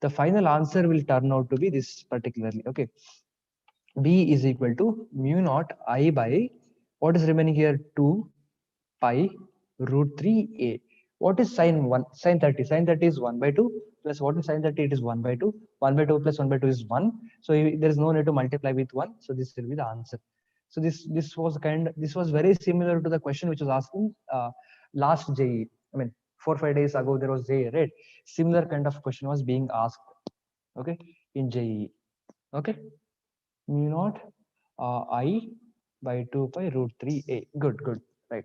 The final answer will turn out to be this particularly. Okay, B is equal to mu naught I by, what is remaining here, 2 pi root 3a. What is sine 1? Sine 30. Sine 30 is 1 by 2 plus what is sine 30? It is 1 by 2. 1 by 2 plus 1 by 2 is 1. So there is no need to multiply with 1. So this will be the answer. So this was very similar to the question which was asked in last JE. I mean 4-5 days ago there was JE, right? Similar kind of question was being asked. Okay, in JE. Okay, mu naught I by 2 pi root 3a. Good, right?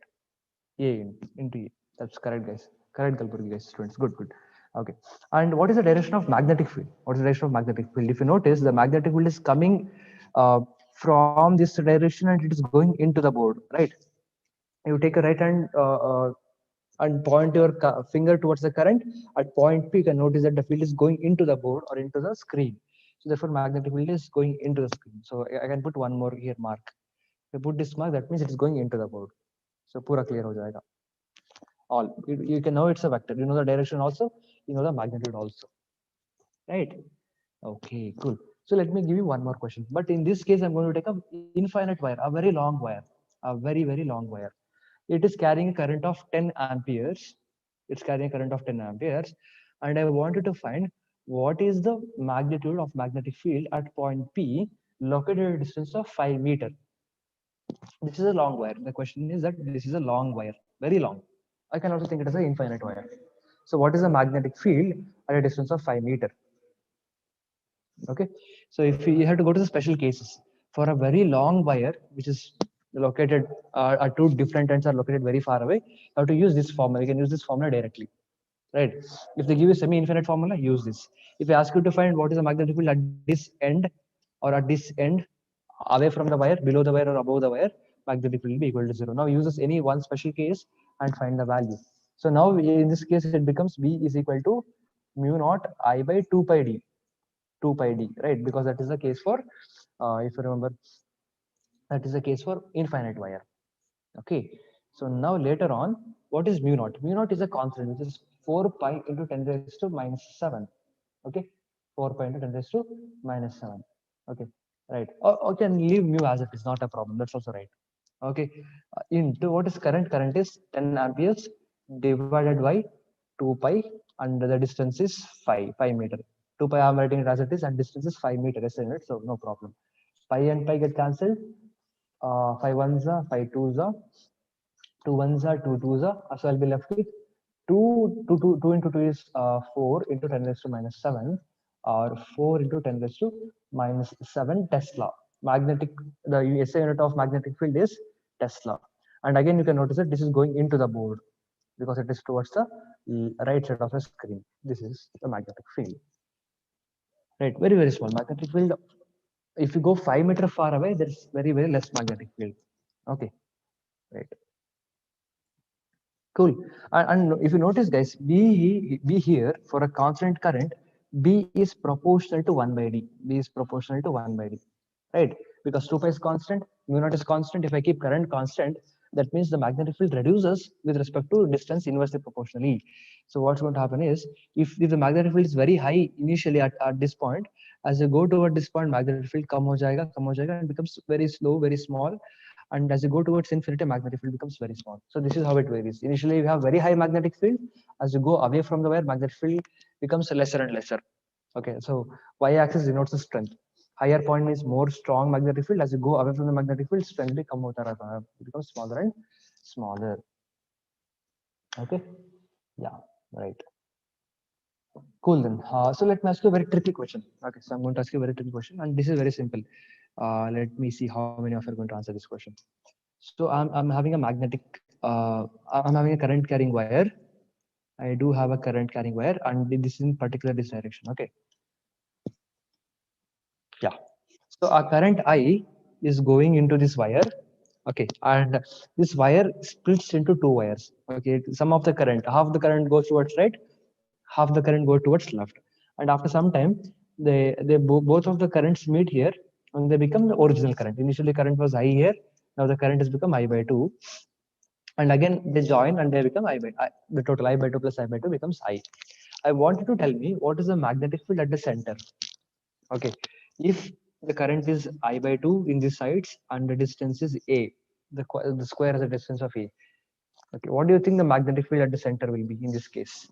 A into A. That's correct, guys. Correct, Kalburgi, guys, students. Good. Okay. And what is the direction of magnetic field? What is the direction of magnetic field? If you notice, the magnetic field is coming from this direction and it is going into the board, right? You take a right hand and point your finger towards the current. At point P, you can notice that the field is going into the board or into the screen. So therefore, magnetic field is going into the screen. So I can put one more here mark. If I put this mark, that means it is going into the board. So pura clear ho jayega. All you can know it's a vector. You know the direction also. You know the magnitude also. Right? Okay, cool. So let me give you one more question. But in this case, I'm going to take a infinite wire, a very long wire, a very long wire. It is carrying a current of 10 amperes. It's carrying a current of 10 amperes. And I wanted to find what is the magnitude of magnetic field at point P located at a distance of 5 meter. This is a long wire. The question is that this is a long wire, very long. I can also think it as an infinite wire. So what is the magnetic field at a distance of 5 meter? Okay, so if you have to go to the special cases for a very long wire, which is located at two different ends are located very far away, you have to use this formula. You can use this formula directly, right? If they give you semi-infinite formula, use this. If I ask you to find what is the magnetic field at this end or at this end, away from the wire, below the wire or above the wire, magnetic field will be equal to 0. Now use this any one special case and find the value. So now in this case, it becomes B is equal to mu naught I by 2 pi d. 2 pi d, right? Because that is the case for, if you remember, that is the case for infinite wire. Okay, so now later on, what is mu naught? Mu naught is a constant, which is 4 pi into 10 raised to minus 7. Okay, 4 pi into 10 raised to minus 7. Okay, right. Or can leave mu as it is, not a problem. That's also right. Okay, into what is current? Current is 10 amperes divided by 2 pi, and the distance is 5 meter. 2 pi I'm writing it as it is, and distance is 5 meter, isn't it? So no problem. Pi and pi get cancelled. 5 ones are 5 twos are 2 ones are 2 twos are. So I'll be left with 2 into 2 is 4 into 10 raised to minus 7, or 4 into 10 raised to minus 7 Tesla. Magnetic, the SI unit of magnetic field is Tesla. And again, you can notice that this is going into the board because it is towards the right side of the screen. This is the magnetic field. Right, very small magnetic field. If you go 5 meter far away, there's very less magnetic field. Okay, right. Cool. And if you notice, guys, B here for a constant current, B is proportional to 1 by D. B is proportional to 1 by D, right? Because 2 pi is constant, mu naught is constant. If I keep current constant, that means the magnetic field reduces with respect to distance inversely proportionally. So what's going to happen is, if the magnetic field is very high initially at this point, as you go toward this point, magnetic field come ho jayega, and becomes very slow, very small. And as you go towards infinity, magnetic field becomes very small. So this is how it varies. Initially, you have very high magnetic field. As you go away from the wire, magnetic field becomes lesser and lesser. Okay, so y-axis denotes the strength. Higher point means more strong magnetic field. As you go away from the magnetic field, strength becomes smaller and smaller. Okay, yeah, right. Cool then. So let me ask you a very tricky question. Okay, so I'm going to ask you a very tricky question, and this is very simple. Let me see how many of you are going to answer this question. So I'm having a magnetic, I'm having a current carrying wire. I do have a current carrying wire, and this is in particular this direction. Okay. Yeah. So our current I is going into this wire. Okay, and this wire splits into two wires. Okay, some of the current, half the current goes towards right, half the current goes towards left. And after some time, both of the currents meet here and they become the original current. Initially current was I here, now the current has become I by 2, and again they join and they become the total I by 2 plus I by 2 becomes I. I want you to tell me what is the magnetic field at the center. Okay, if the current is I by 2 in these sides and the distance is A, the square is the distance of A. Okay, what do you think the magnetic field at the center will be in this case?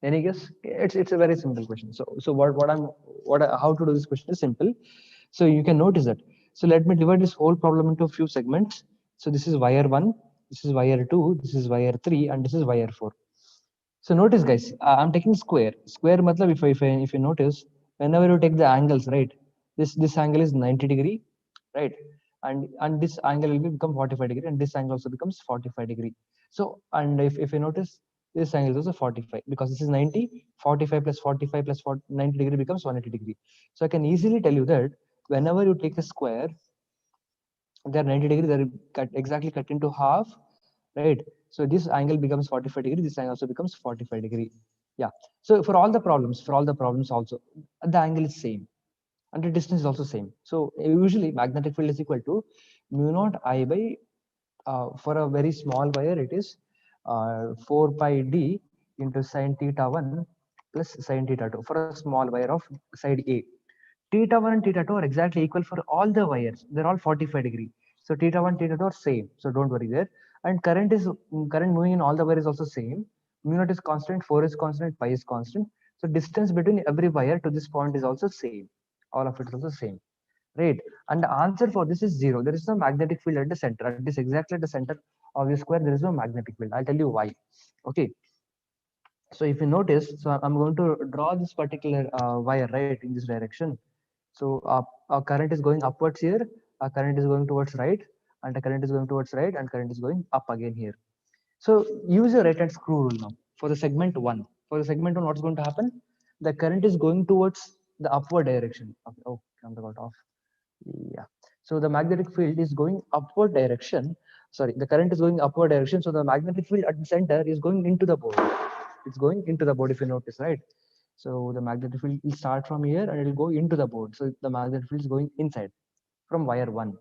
Any guess? It's a very simple question. So how to do this question is simple. So you can notice that. So let me divide this whole problem into a few segments. So this is wire 1, this is wire 2, this is wire 3, and this is wire 4. So notice, guys, I'm taking square. Square, matlab if you notice, whenever you take the angles, right? This angle is 90 degree, right? And this angle will become 45 degree, and this angle also becomes 45 degree. So and if you notice, this angle is also 45 because this is 90. 45 plus 45 plus 90 degree becomes 180 degree. So I can easily tell you that whenever you take a square, they're 90 degree, they're exactly cut into half, right? So this angle becomes 45 degree, this angle also becomes 45 degree. Yeah. So for all the problems also, the angle is same and the distance is also same. So usually magnetic field is equal to mu naught I by, for a very small wire, it is 4 pi d into sine theta 1 plus sine theta 2 for a small wire of side A. Theta 1 and theta 2 are exactly equal for all the wires. They're all 45 degree. So theta 1, theta 2 are same. So don't worry there. And current moving in all the wires is also same. Mu naught is constant, 4 is constant, pi is constant. So distance between every wire to this point is also same. All of it is also same. Right. And the answer for this is 0. There is no magnetic field at the center. At this exactly at the center of the square, there is no magnetic field. I'll tell you why. Okay. So if you notice, so I'm going to draw this particular wire right in this direction. So our current is going upwards here, our current is going towards right, and the current is going towards right, and current is going up again here. So use your right hand screw rule now for the segment 1. For the segment 1, what's going to happen? The current is going towards the upward direction. Okay, oh, camera got off. Yeah. So the magnetic field is going upward direction. Sorry, the current is going upward direction. So the magnetic field at the center is going into the board. It's going into the board if you notice, right? So the magnetic field will start from here and it will go into the board. So the magnetic field is going inside from wire 1.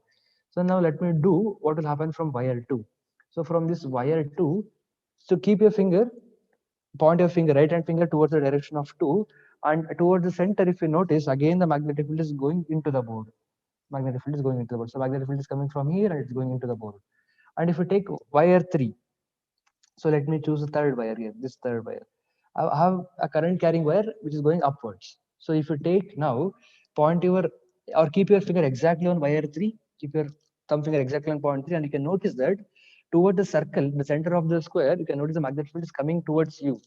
So now let me do what will happen from wire 2. So from this wire 2, so keep your finger, point your finger, right hand finger towards the direction of 2, and towards the center, if you notice, again the magnetic field is going into the board. Magnetic field is going into the board. So magnetic field is coming from here and it's going into the board. And if you take wire 3, so let me choose the third wire here, this third wire. I have a current carrying wire which is going upwards. So if you take now, point your or keep your finger exactly on wire 3, keep your thumb finger exactly on point 3, and you can notice that toward the circle, the center of the square, you can notice the magnetic field is coming towards you.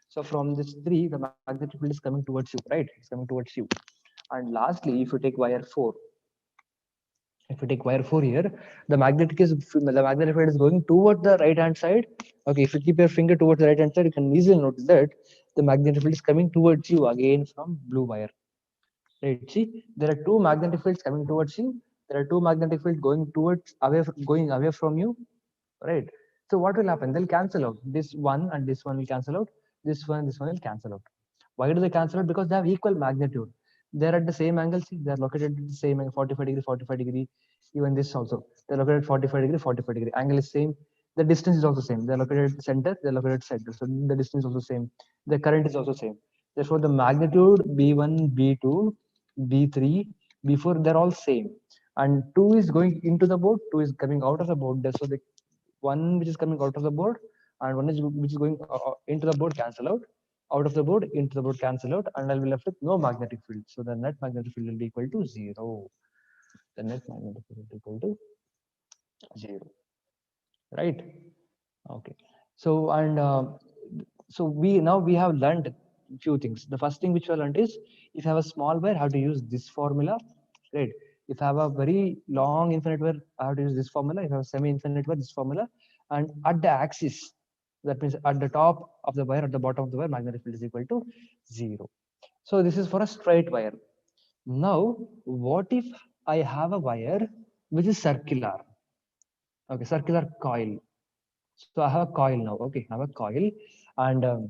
So from this 3, the magnetic field is coming towards you, right? It's coming towards you. And lastly, if you take wire 4, if you take wire 4 here, the magnetic field is going toward the right hand side. Okay, if you keep your finger towards the right hand side, you can easily notice that the magnetic field is coming towards you again from blue wire. Right, see, there are two magnetic fields coming towards you, there are two magnetic fields going away from you, right? So what will happen? They'll cancel out. This one and this one will cancel out, this one will cancel out. Why do they cancel out? Because they have equal magnitude. They're at the same angle. See, they're located at the same angle, 45 degree, 45 degree. Even this also, they're located at 45 degree, 45 degree. Angle is same. The distance is also same. They're located at the center. They're located at center. So the distance is also same. The current is also same. Therefore, the magnitude B1, B2, B3, B4, they're all same. And 2 is going into the board. 2 is coming out of the board. So the one which is coming out of the board and one is which is going into the board cancel out of the board into the board cancel out, and I'll be left with no magnetic field. So the net magnetic field will be equal to 0. The net magnetic field is equal to 0, right? Okay. So and so we have learned few things. The first thing which we learned is if you have a small wire, how to use this formula, right? If I have a very long infinite wire, I have to use this formula. If I have a semi-infinite wire, this formula. And at the axis, That means at the top of the wire, at the bottom of the wire, magnetic field is equal to 0. So this is for a straight wire. Now, what if I have a wire which is circular? Okay, circular coil. So I have a coil now. Okay, I have a coil, and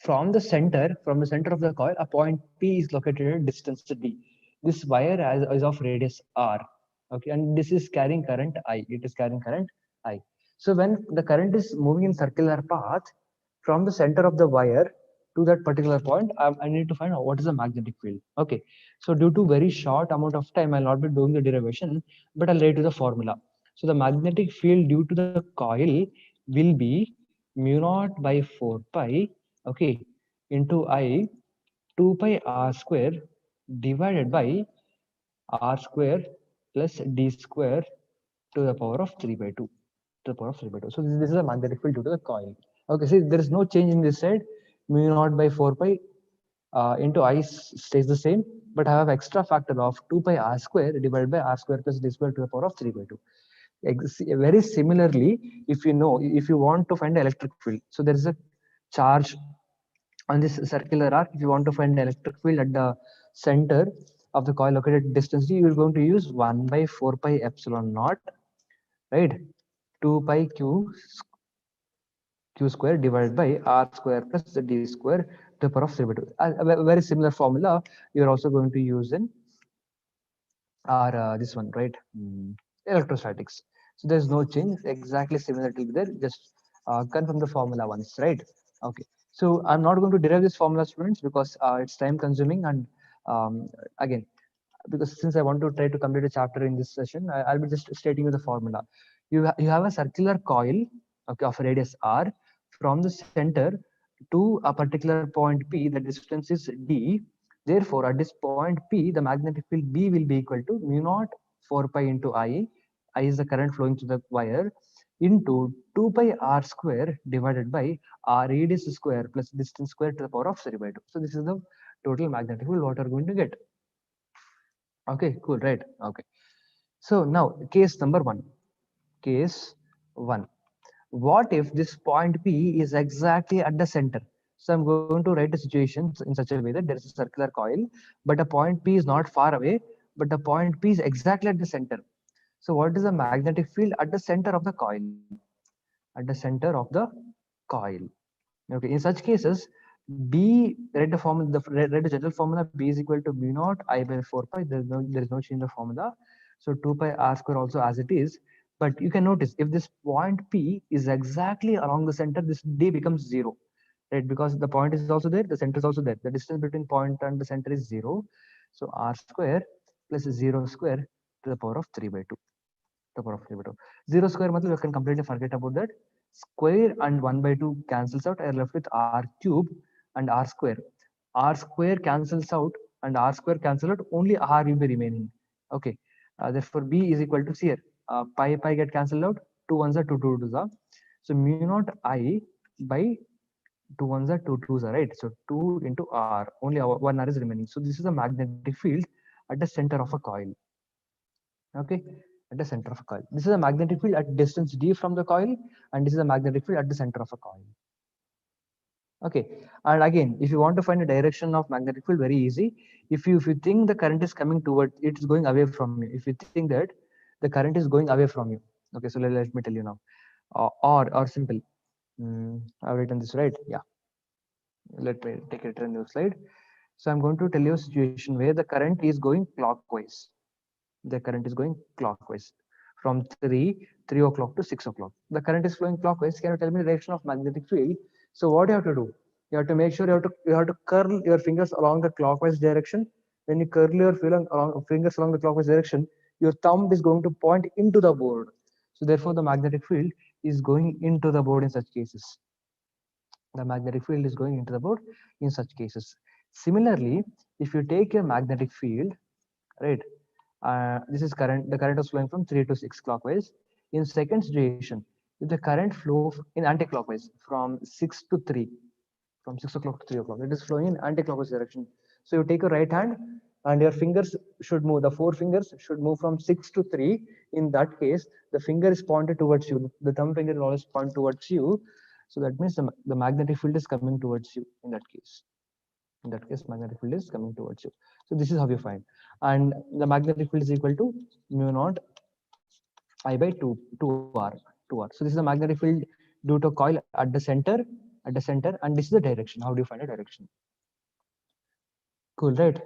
from the center of the coil, a point P is located at distance D. This wire is of radius R. Okay, and this is carrying current I. It is carrying current I. So when the current is moving in circular path from the center of the wire to that particular point, I need to find out what is the magnetic field. Okay, so due to very short amount of time, I'll not be doing the derivation, but I'll write to the formula. So the magnetic field due to the coil will be mu naught by 4 pi, okay, into I 2 pi r square divided by r square plus d square to the power of 3 by 2, to the power of 3 by 2. So this is a magnetic field due to the coil. Okay, see, there is no change in this side. Mu naught by 4 pi into I stays the same, but I have extra factor of 2 pi r square divided by r square plus d square to the power of 3 by 2. Very similarly, if you want to find the electric field, so there is a charge on this circular arc. If you want to find the electric field at the center of the coil located at distance d, you're going to use 1 by 4 pi epsilon naught, right? 2 pi q square divided by r square plus the d square to the power of 3 by 2. A very similar formula you're also going to use in our this one, right? Electrostatics. So there's no change, exactly similar to there. Just confirm the formula once, right? Okay. So I'm not going to derive this formula, students, because it's time consuming, and again, because since I want to try to complete a chapter in this session, I'll be just stating you the formula. You have a circular coil, okay, of radius r from the center to a particular point P. The distance is d. Therefore, at this point P, the magnetic field B will be equal to mu naught 4 pi into I. I is the current flowing through the wire, into 2 pi r square divided by r radius square plus distance square to the power of 3 by 2. So this is the total magnetic field what we're going to get. Okay, cool, right? Okay. So now case number one. Case one. What if this point P is exactly at the center? So I'm going to write a situation in such a way that there is a circular coil, but a point P is not far away, but the point P is exactly at the center. So what is the magnetic field at the center of the coil? At the center of the coil. Okay, in such cases, B, write the formula, write the general formula. B is equal to mu naught I by 4 pi. There is no change in the formula. So 2 pi r square also as it is. But you can notice if this point P is exactly along the center, this D becomes 0, right? Because the point is also there, the center is also there. The distance between point and the center is 0. So r square plus 0 square to the power of 3 by 2. The power of 3 by 2. 0 square matlab you can completely forget about that. Square and 1 by 2 cancels out. I are left with r cube and r square. R square cancels out and r square cancel out. Only r will be remaining. Okay. Therefore, B is equal to, see here, pi get cancelled out. 2 ones are 2 2s are. So mu naught I by 2 ones are 2 2s are, right? So 2 into r. Only 1 r is remaining. So this is a magnetic field at the center of a coil. Okay, at the center of a coil. This is a magnetic field at distance d from the coil, and this is a magnetic field at the center of a coil. Okay, and again, if you want to find a direction of magnetic field, very easy. If you think the current is coming toward, it's going away from you. If you think that the current is going away from you, okay, so let me tell you now, or simple. I've written this right, yeah. Let me take it to a new slide. So I'm going to tell you a situation where the current is going clockwise. The current is going clockwise from 3 o'clock to 6 o'clock. The current is flowing clockwise. Can you tell me the direction of magnetic field? So what you have to do? You have to make sure you have to curl your fingers along the clockwise direction. When you curl your fingers along the clockwise direction, your thumb is going to point into the board. So therefore, the magnetic field is going into the board in such cases. The magnetic field is going into the board in such cases. Similarly, if you take a magnetic field, right? This is current. The current is flowing from 3 to 6 clockwise. In second situation, if the current flow in anti-clockwise from 6 to 3, from 6 o'clock to 3 o'clock, it is flowing in anti-clockwise direction. So you take your right hand and your fingers should move. The 4 fingers should move from 6 to 3. In that case, the finger is pointed towards you. The thumb finger will always point towards you. So that means the magnetic field is coming towards you in that case. In that case, magnetic field is coming towards you. So this is how you find. And the magnetic field is equal to mu naught I by 2r 2r. So this is the magnetic field due to a coil at the center, and this is the direction. How do you find a direction? Cool, right?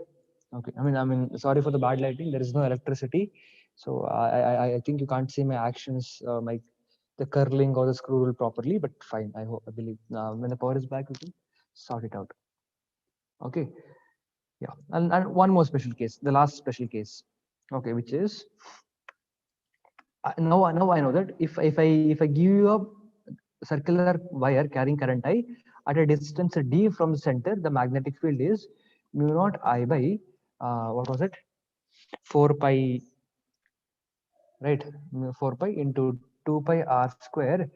Okay. I mean, sorry for the bad lighting. There is no electricity, so I think you can't see my actions, my the curling or the screw rule properly. But fine. I believe when the power is back, we can sort it out. Okay. Yeah. And one more special case, the last special case. Okay, which is now I know that if I give you a circular wire carrying current I at a distance d from the center, the magnetic field is mu naught I by what was it? 4 pi, right? 4 pi into 2 pi r square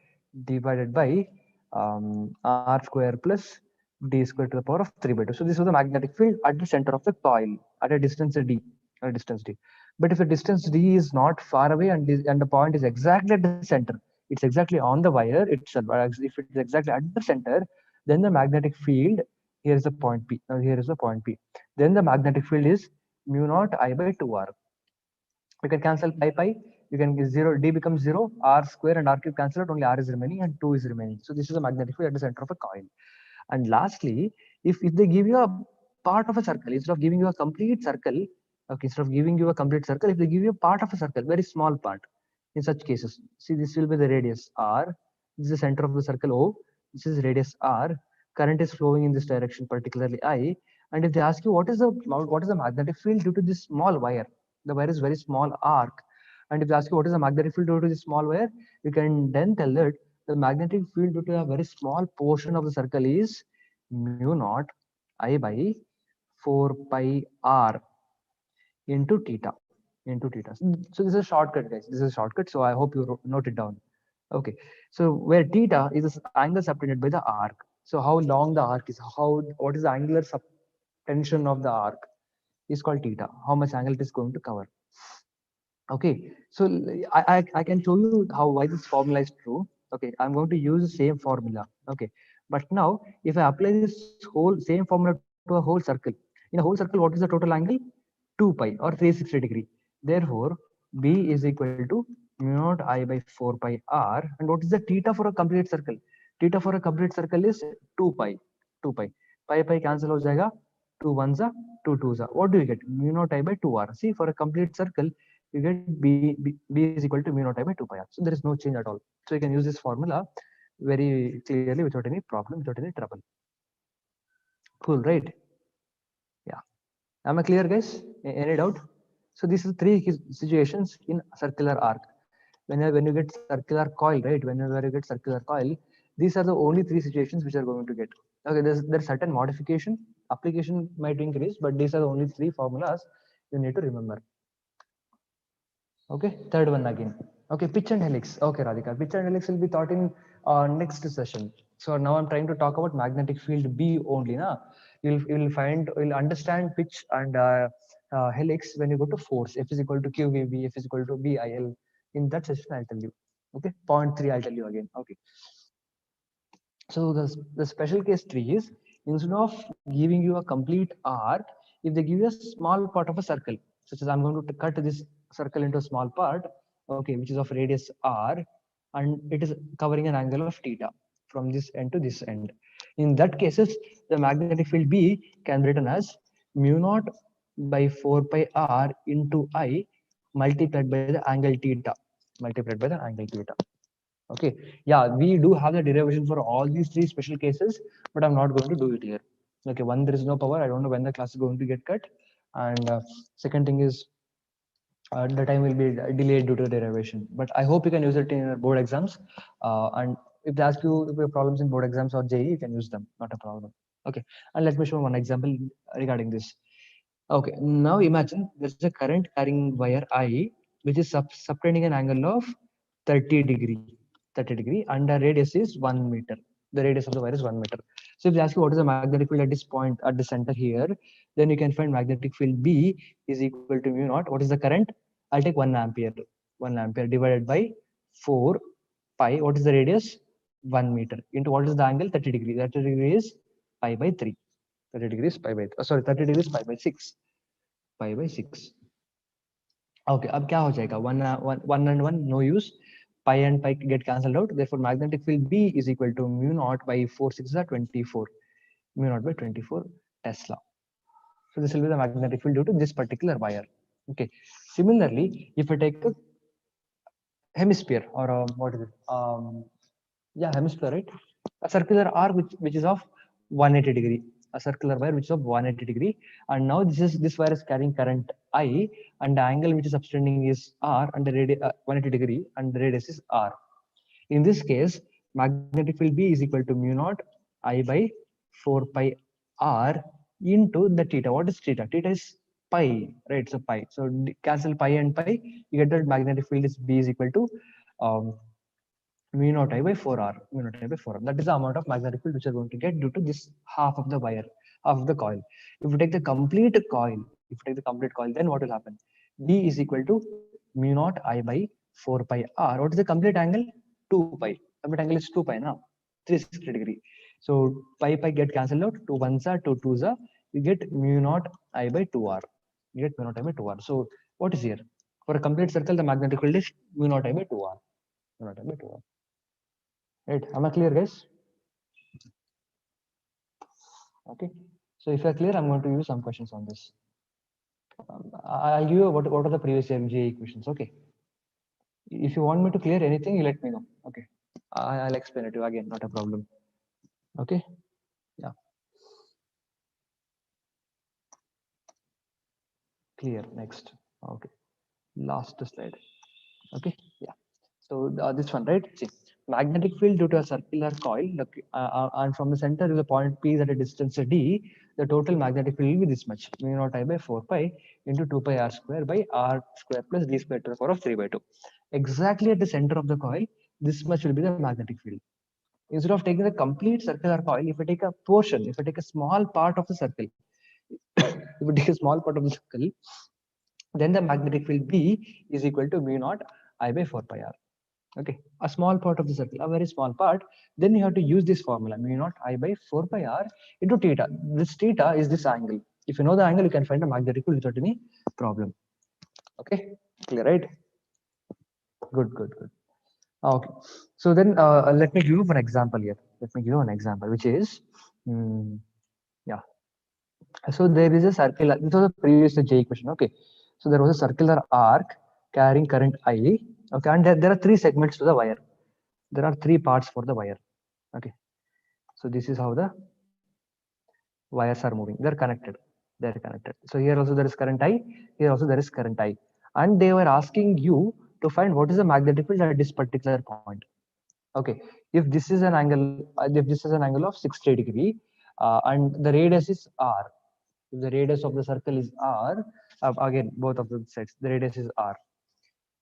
divided by r square plus d square to the power of 3 by 2. So this was the magnetic field at the center of the coil at a distance d, at a distance d. But if the distance d is not far away and the point is exactly at the center, it's exactly on the wire itself. If it's exactly at the center, then the magnetic field, here is the point P. Now here is the point P. Then the magnetic field is mu naught I by 2r. You can cancel pi, you can get 0, d becomes 0, r square and r cube cancel out, only r is remaining and 2 is remaining. So this is a magnetic field at the center of a coil. And lastly, if they give you a part of a circle, instead of giving you a complete circle, okay, instead of giving you a complete circle, if they give you a part of a circle, very small part, in such cases, see, this will be the radius r, this is the center of the circle O, this is radius r, current is flowing in this direction, particularly I, and if they ask you what is the magnetic field due to this small wire, the wire is very small arc, and if they ask you what is the magnetic field due to this small wire, you can then tell that the magnetic field due to a very small portion of the circle is mu naught I by 4 pi r into theta, into theta. So this is a shortcut, guys. This is a shortcut. So I hope you note it down. Okay. So where theta is the angle subtended by the arc. So how long the arc is, what is the angular subtension of the arc is called theta. How much angle it is going to cover. Okay, so I can show you how why this formula is true. Okay, I'm going to use the same formula. Okay, but now if I apply this whole same formula to a whole circle, in a whole circle, what is the total angle? 2 pi or 360 degree. Therefore, B is equal to mu naught I by 4 pi r. And what is the theta for a complete circle? Theta for a complete circle is 2 pi. 2 pi. Pi cancel हो जाएगा. 2 ones are 2 twos are. What do you get? Mu naught I by 2r. See, for a complete circle, you get B is equal to mu naught I by 2 pi r. So there is no change at all. So you can use this formula very clearly without any problem, without any trouble. Cool, right? Yeah. Am I clear, guys? Any doubt? So these are three situations in circular arc. When you get circular coil, right? Whenever you get circular coil, these are the only three situations which are going to get. Okay, there's certain modification, application might increase, but these are the only three formulas you need to remember. Okay, third one again. Okay, pitch and helix. Okay, Radhika, pitch and helix will be taught in next session. So now I'm trying to talk about magnetic field B only. Na? You'll understand pitch and helix when you go to force. F is equal to QVB, F is equal to BIL. In that session, I'll tell you. Okay, point 3, I'll tell you again. Okay. So the special case tree is, instead of giving you a complete arc, if they give you a small part of a circle, such as I'm going to cut this circle into a small part, okay, which is of radius r, and it is covering an angle of theta from this end to this end. In that cases, the magnetic field B can be written as mu naught by 4 pi r into I multiplied by the angle theta, multiplied by the angle theta. Okay, yeah, we do have the derivation for all these three special cases, but I'm not going to do it here. Okay, one, there is no power. I don't know when the class is going to get cut. And second thing is the time will be delayed due to derivation. But I hope you can use it in board exams. And if they ask you if you have problems in board exams or JE, you can use them, not a problem. Okay, and let me show one example regarding this. Okay, now imagine there's a current carrying wire I, which is subtending an angle of 30 degree. 30 degree, and the radius is 1 meter. The radius of the wire is 1 meter. So if they ask you what is the magnetic field at this point at the center here, then you can find magnetic field B is equal to mu naught. What is the current? I'll take 1 ampere. 1 ampere divided by 4 pi. What is the radius? 1 meter into what is the angle? 30 degree. 30 degree is pi by 3. 30 degrees pi by, sorry, 30 degrees pi by 6. Pi by 6. Okay, अब क्या हो जाएगा? 1 and 1 no use. Pi and pi get cancelled out. Therefore, magnetic field B is equal to mu naught by 4 6 is 24. Mu naught by 24 Tesla. So this will be the magnetic field due to this particular wire. Okay. Similarly, if I take a hemisphere or what is it? Yeah, hemisphere, right? A circular arc which is of 180 degree. A circular wire which is of 180 degree, and now this wire is carrying current I, and the angle which is subtending is R, and the radius 180 degree, and the radius is R. In this case, magnetic field B is equal to mu naught I by 4 pi R into the theta. What is theta? Theta is pi, right? So pi. So cancel pi and pi, you get that magnetic field is B is equal to um, mu naught I by 4R. Mu naught I by 4R. That is the amount of magnetic field which you are going to get due to this half of the wire, half of the coil. If you take the complete coil, then what will happen? B is equal to mu naught I by 4 pi R. What is the complete angle? 2 pi. Complete angle is 2 pi now, 360 degree. So pi get cancelled out. 2 ones are 2 twos are. You get mu naught I by 2R. You get mu naught I by 2R. So what is here? For a complete circle, the magnetic field is mu naught I by 2R. Mu naught I by 2R. Right? Am I clear, guys? Okay. So if you're clear, I'm going to use some questions on this. I'll give you what are the previous MGA equations. Okay. If you want me to clear anything, you let me know. Okay. I'll explain it to you again, not a problem. Okay. Yeah. Clear. Next. Okay. Last slide. Okay. Yeah. So this one, right? See, magnetic field due to a circular coil, and from the center to the point P is at a distance D, the total magnetic field will be this much: mu naught I by 4 pi into 2 pi r square by r square plus d square to the power of 3 by 2. Exactly at the center of the coil, this much will be the magnetic field. Instead of taking the complete circular coil, if I take a portion, if I take a small part of the circle, if we take a small part of the circle, then the magnetic field B is equal to mu naught I by 4 pi r. Okay, a small part of the circle, a very small part, then you have to use this formula, mu naught I by 4 pi r into theta. This theta is this angle. If you know the angle, you can find a magnetic field without any problem. Okay, clear, right? Good. Okay, so then let me give you an example here. Let me give you an example, which is, yeah. So there is a circular, this was a previous J equation. Okay, so there was a circular arc carrying current I. Okay, and there are 3 segments to the wire. There are 3 parts for the wire. Okay, so this is how the wires are moving. They're connected. So here also there is current I. Here also there is current I. And they were asking you to find what is the magnetic field at this particular point. Okay, if this is an angle, of 60 degree, and the radius is R. If the radius of the circle is R, again both of the sides, the radius is R.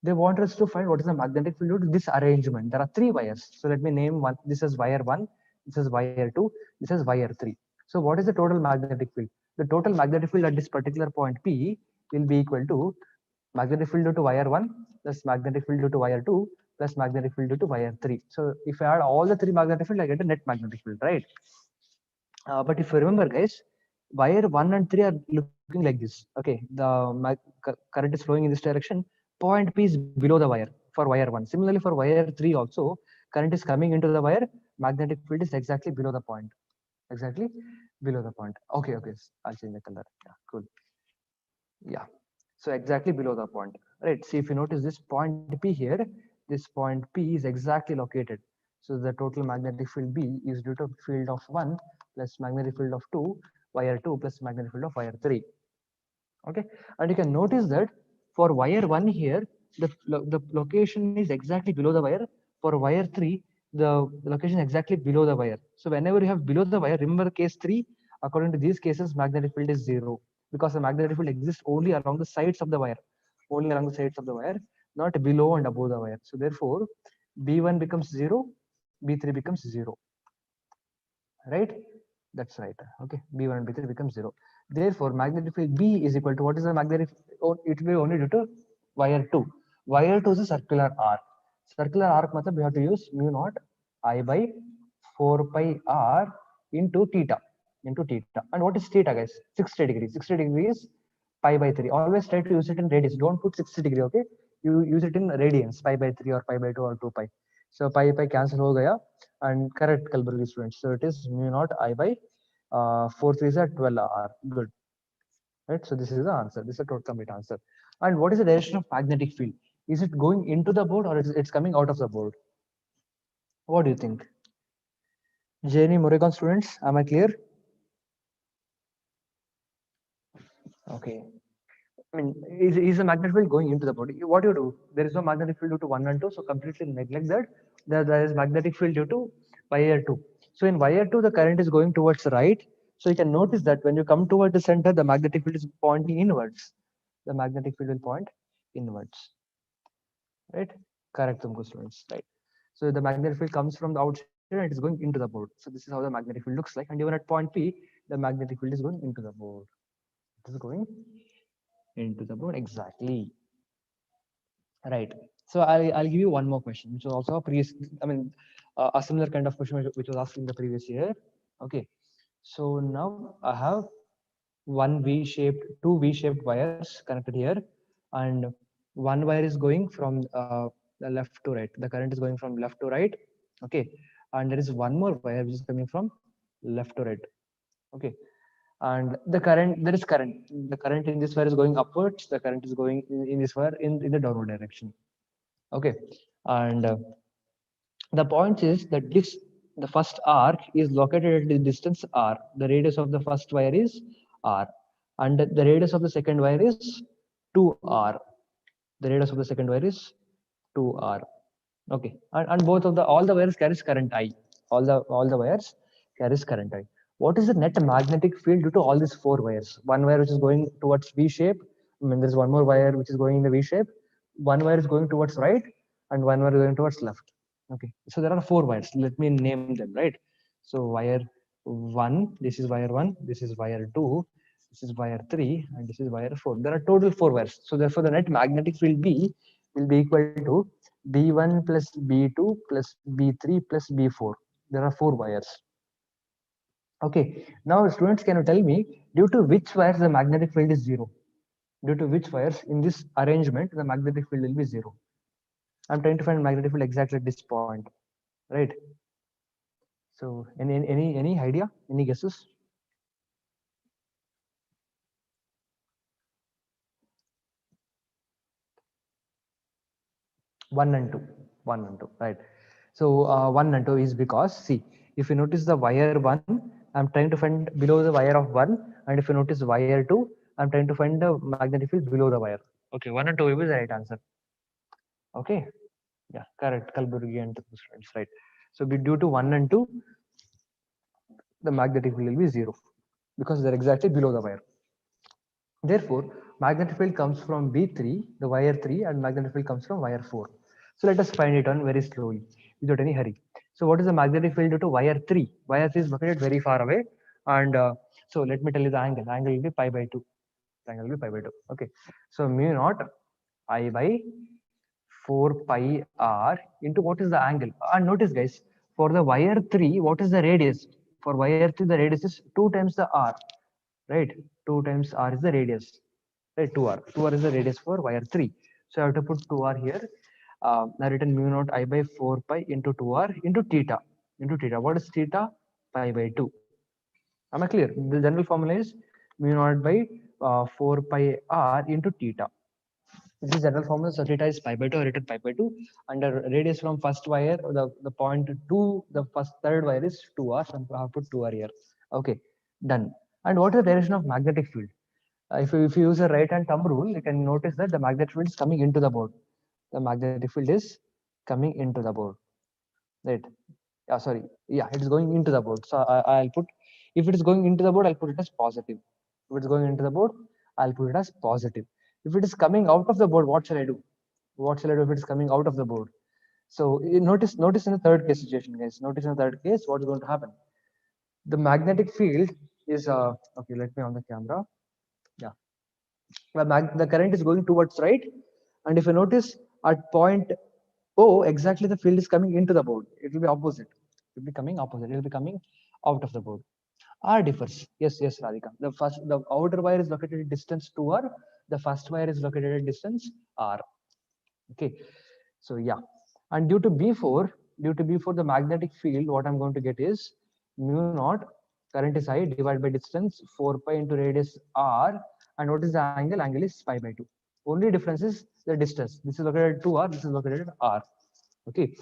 They want us to find what is the magnetic field due to this arrangement. There are 3 wires. So let me name one. This is wire 1, this is wire 2, this is wire 3. So what is the total magnetic field? The total magnetic field at this particular point P will be equal to magnetic field due to wire 1 plus magnetic field due to wire 2 plus magnetic field due to wire 3. So if I add all the 3 magnetic field, I get a net magnetic field, right? But if you remember, guys, wire 1 and 3 are looking like this. Okay, the current is flowing in this direction. Point P is below the wire for wire 1. Similarly, for wire 3 also, current is coming into the wire. Magnetic field is exactly below the point. Exactly below the point. Okay, I'll change the color. Yeah, cool. Yeah, so exactly below the point. Right, see, if you notice this point P here, this point P is exactly located. So the total magnetic field B is due to field of 1 plus magnetic field of 2, wire 2 plus magnetic field of wire 3. Okay, and you can notice that for wire 1 here, the location is exactly below the wire. For wire 3, the location is exactly below the wire. So whenever you have below the wire, remember case 3, according to these cases, magnetic field is 0, because the magnetic field exists only along the sides of the wire, not below and above the wire. So therefore, B1 becomes 0, B3 becomes 0, right? That's right. Okay, B1 and B3 becomes 0. Therefore, magnetic field B is equal to, what is the magnetic? It will be only due to wire 2. Wire 2 is a circular arc. Circular arc matlab we have to use mu naught I by 4 pi r into theta. And what is theta, guys? 60 degrees. 60 degrees pi by 3. Always try to use it in radius. Don't put 60 degree, okay? You use it in radians, pi by 3 or pi by 2 or 2 pi. So pi cancel ho gaya, and correct Kalburgi students. So it is mu naught I by 4 3 is at 12 r. Good. Right? So this is the answer. This is a total complete answer. And what is the direction of magnetic field? Is it going into the board or it's coming out of the board? What do you think? JNE Muregan students, am I clear? Okay. I mean, is the magnetic field going into the body? What do you do? There is no magnetic field due to 1 and 2, so completely neglect that. There is magnetic field due to wire 2. So in wire 2, the current is going towards the right. So you can notice that when you come towards the center, the magnetic field is pointing inwards. The magnetic field will point inwards. Right? Correct, Tumku students. Right. So the magnetic field comes from the outside and it is going into the board. So this is how the magnetic field looks like. And even at point P, the magnetic field is going into the board. It is going into the board exactly. Right. So I'll give you one more question, which was also a previous, I mean, a similar kind of question which was asked in the previous year. Okay. So now I have two V-shaped wires connected here, and one wire is going from the left to right. The current is going from left to right. Okay. And there is one more wire which is coming from left to right. Okay. And there is current. The current in this wire is going upwards. The current is going in this wire in the downward direction. Okay. And the point is that the first arc is located at the distance r. The radius of the first wire is r, and the radius of the second wire is 2r. The radius of the second wire is 2r. Okay, and both of the all the wires carries current I. All the wires carries current I. What is the net magnetic field due to all these four wires? One wire which is going towards V shape. I mean, there's one more wire which is going in the V shape. One wire is going towards right, and one wire going towards left. Okay, so there are four wires. Let me name them, right? So wire one, this is wire one, this is wire two, this is wire three, and this is wire four. There are total four wires. So therefore, the net magnetic field B will be equal to B1 plus B2 plus B3 plus B4. There are four wires. Okay, now students, can you tell me due to which wires the magnetic field is zero? Due to which wires in this arrangement the magnetic field will be zero? I'm trying to find magnetic field exactly at this point, right? So any idea? Any guesses? One and two, right? So one and two is because, see, if you notice the wire one, I'm trying to find below the wire of one, and if you notice wire two, I'm trying to find the magnetic field below the wire. Okay, one and two will be the right answer. Okay, yeah, correct. Kalburgi and the students, right? So due to one and two, the magnetic field will be zero because they're exactly below the wire. Therefore, magnetic field comes from B3, the wire 3, and magnetic field comes from wire 4. So let us find it on very slowly, without any hurry. So what is the magnetic field due to wire 3? Wire 3 is located very far away, and so let me tell you the angle. The angle will be pi by 2. The angle will be pi by 2. Okay. So mu naught I by 4 pi r into what is the angle? And notice, guys, for the wire 3, what is the radius? For wire 3, the radius is 2 times the r, right? 2 times r is the radius, right? 2r. 2r is the radius for wire 3. So I have to put 2r here. I written mu naught I by 4 pi into 2r into theta. Into theta. What is theta? Pi by 2. Am I clear? The general formula is mu naught by 4 pi r into theta. This is general formula. So theta is pi by 2, written pi by 2. And the radius from first wire, the point to the third wire is 2r. So I have put 2r here. Okay, done. And what is the direction of magnetic field? If you use a right hand thumb rule, you can notice that the magnetic field is coming into the board. The magnetic field is coming into the board. Right. Sorry. Yeah, it is going into the board. So I'll put, if it is going into the board, I'll put it as positive. If it's going into the board, I'll put it as positive. If it is coming out of the board, what shall I do? What shall I do if it is coming out of the board? So notice in the third case situation, guys. Notice in the third case, what is going to happen? The magnetic field is okay. Let me on the camera. Yeah, the current is going towards right, and if you notice at point Oh, exactly. The field is coming into the board. It will be opposite. It will be coming opposite. It will be coming out of the board. R differs. Yes, yes, Radhika. The outer wire is located at distance 2R. The first wire is located at distance R. Okay. So yeah. And due to B4, the magnetic field, what I'm going to get is mu naught, current is I, divided by distance 4 pi into radius R. And what is the angle? Angle is pi by 2. Only difference is the distance. This is located at 2R, this is located at R. Okay.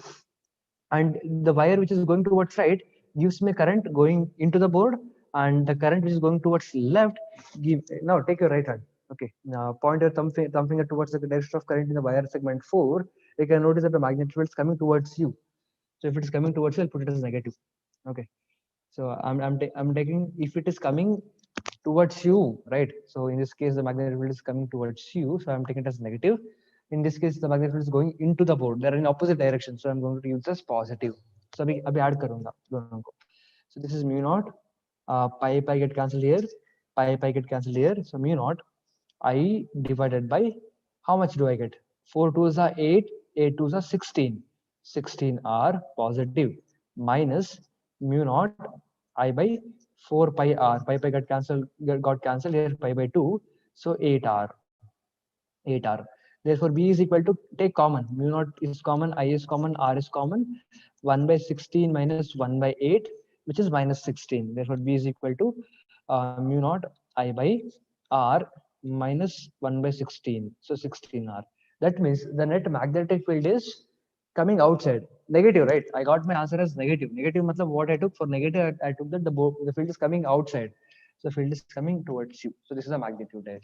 And the wire which is going towards right gives me current going into the board, and the current which is going towards left give. Now take your right hand. Okay, now point your thumb finger towards the direction of current in the wire segment 4. You can notice that the magnetic field is coming towards you. So if it is coming towards you, I'll put it as negative. Okay, so I'm taking, if it is coming towards you, right? So in this case, the magnetic field is coming towards you, so I'm taking it as negative. In this case, the magnetic field is going into the board. They're in opposite direction, so I'm going to use this positive. So अभी add करूँगा दोनों को. So this is mu naught. Pi get cancelled here. Pi get cancelled here. So mu naught I divided by, how much do I get? 4 2s are 8, 8 2s are 16. 16 are positive minus mu naught I by 4 pi r. Pi got cancelled here, pi by 2. So 8r. 8r. Therefore, B is equal to, take common. Mu naught is common, I is common, R is common. 1 by 16 minus 1 by 8, which is minus 16. Therefore, B is equal to mu naught I by R minus 1 by 16. So 16R. That means the net magnetic field is coming outside. Negative, right? I got my answer as negative. Negative means what I took for negative, I took that the field is coming outside. So field is coming towards you. So this is a magnitude there.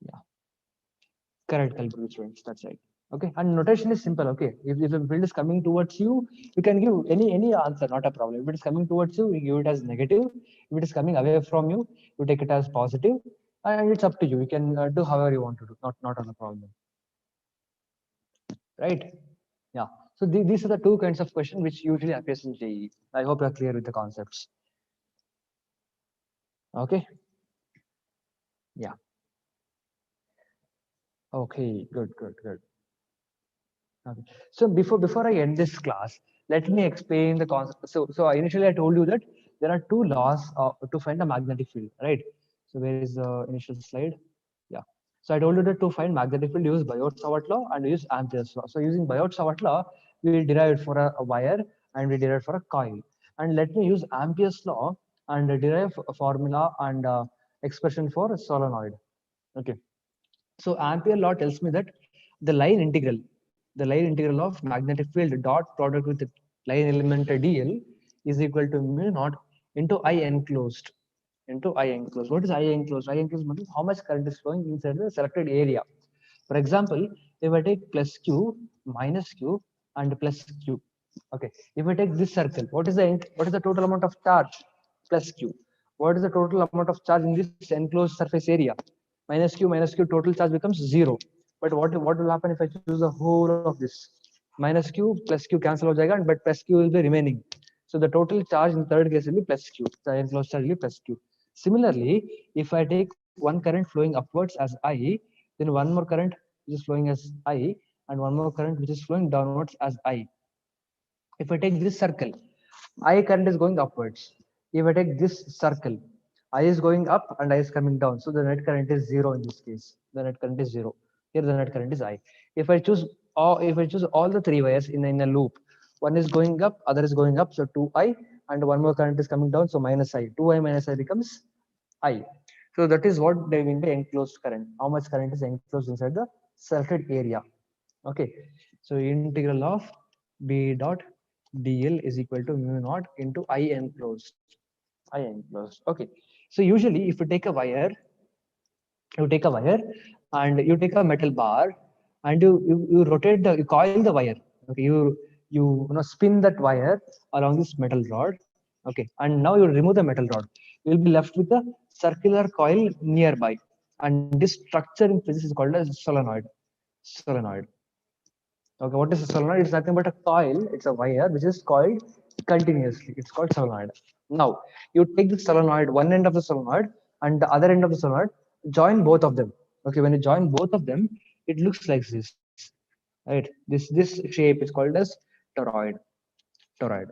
Yeah. Correct, Kalpuru students. That's right. Okay, and notation is simple. Okay, if the field is coming towards you, you can give any answer, not a problem. If it is coming towards you, you give it as negative. If it is coming away from you, you take it as positive, and it's up to you. You can do however you want to do. Not on a problem. Right? Yeah. So these are the two kinds of question which usually appears in JEE. I hope you are clear with the concepts. Okay. Yeah. Okay. Good. Okay. So before I end this class, let me explain the concept. So initially I told you that there are two laws to find a magnetic field, right? So where is the initial slide? Yeah. So I told you that to find magnetic field, use Biot-Savart law and use Ampere's law. So using Biot-Savart law, we will derive it for a wire and we derive for a coil. And let me use Ampere's law and derive a formula and expression for a solenoid. Okay. So Ampere law tells me that the line integral of magnetic field dot product with the line element dl is equal to mu naught into I enclosed. What is I enclosed? I enclosed means how much current is flowing inside the selected area. For example, if I take plus q, minus q, and plus q. Okay. If I take this circle, what is the total amount of charge? Plus q. What is the total amount of charge in this enclosed surface area? Minus q, total charge becomes 0. But what will happen if I choose the whole of this? Minus q plus q cancel ho jayega, but plus q will be remaining. So the total charge in third case will be plus q. The enclosed charge will be plus q. Similarly, if I take one current flowing upwards as I, then one more current which is flowing as I, and one more current which is flowing downwards as I. If I take this circle, I current is going upwards. If I take this circle, I is going up and I is coming down. So the net current is 0 in this case. The net current is 0. Here the net current is I. If I choose all the three wires in a loop, one is going up, other is going up, so 2I, and one more current is coming down, so minus I. 2I minus I becomes I. So that is what they mean by enclosed current. How much current is enclosed inside the selected area. Okay. So integral of B dot dl is equal to mu naught into I enclosed. I enclosed. Okay. So usually if you take a wire and you take a metal bar and you rotate you coil the wire. Okay. You spin that wire along this metal rod. Okay. And now you remove the metal rod. You will be left with a circular coil nearby. And this structure in physics is called as solenoid. Solenoid. Okay, what is a solenoid? It's nothing but a coil. It's a wire which is coiled continuously. It's called solenoid. Now, you take the solenoid, one end of the solenoid and the other end of the solenoid, join both of them. Okay, when you join both of them, it looks like this. right? This shape is called as toroid. Toroid.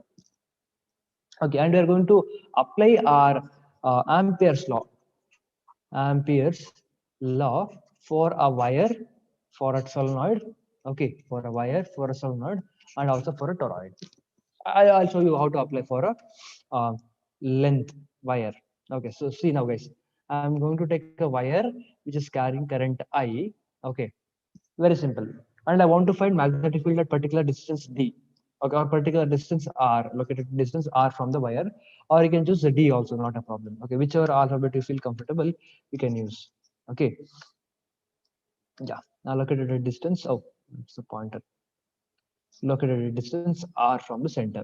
Okay, and we are going to apply our Ampere's law. Ampere's law for a wire, for a solenoid. Okay, for a wire, for a solenoid, and also for a toroid. I'll show you how to apply for a length wire. Okay, so see now, guys. I'm going to take a wire which is carrying current I. Okay, very simple. And I want to find magnetic field at particular distance D. Okay, or particular distance R, located distance R from the wire, or you can choose the D also, not a problem. Okay, whichever alphabet you feel comfortable, you can use. Okay, yeah. Now located at distance. Oh, it's the pointer. Located at distance R from the center.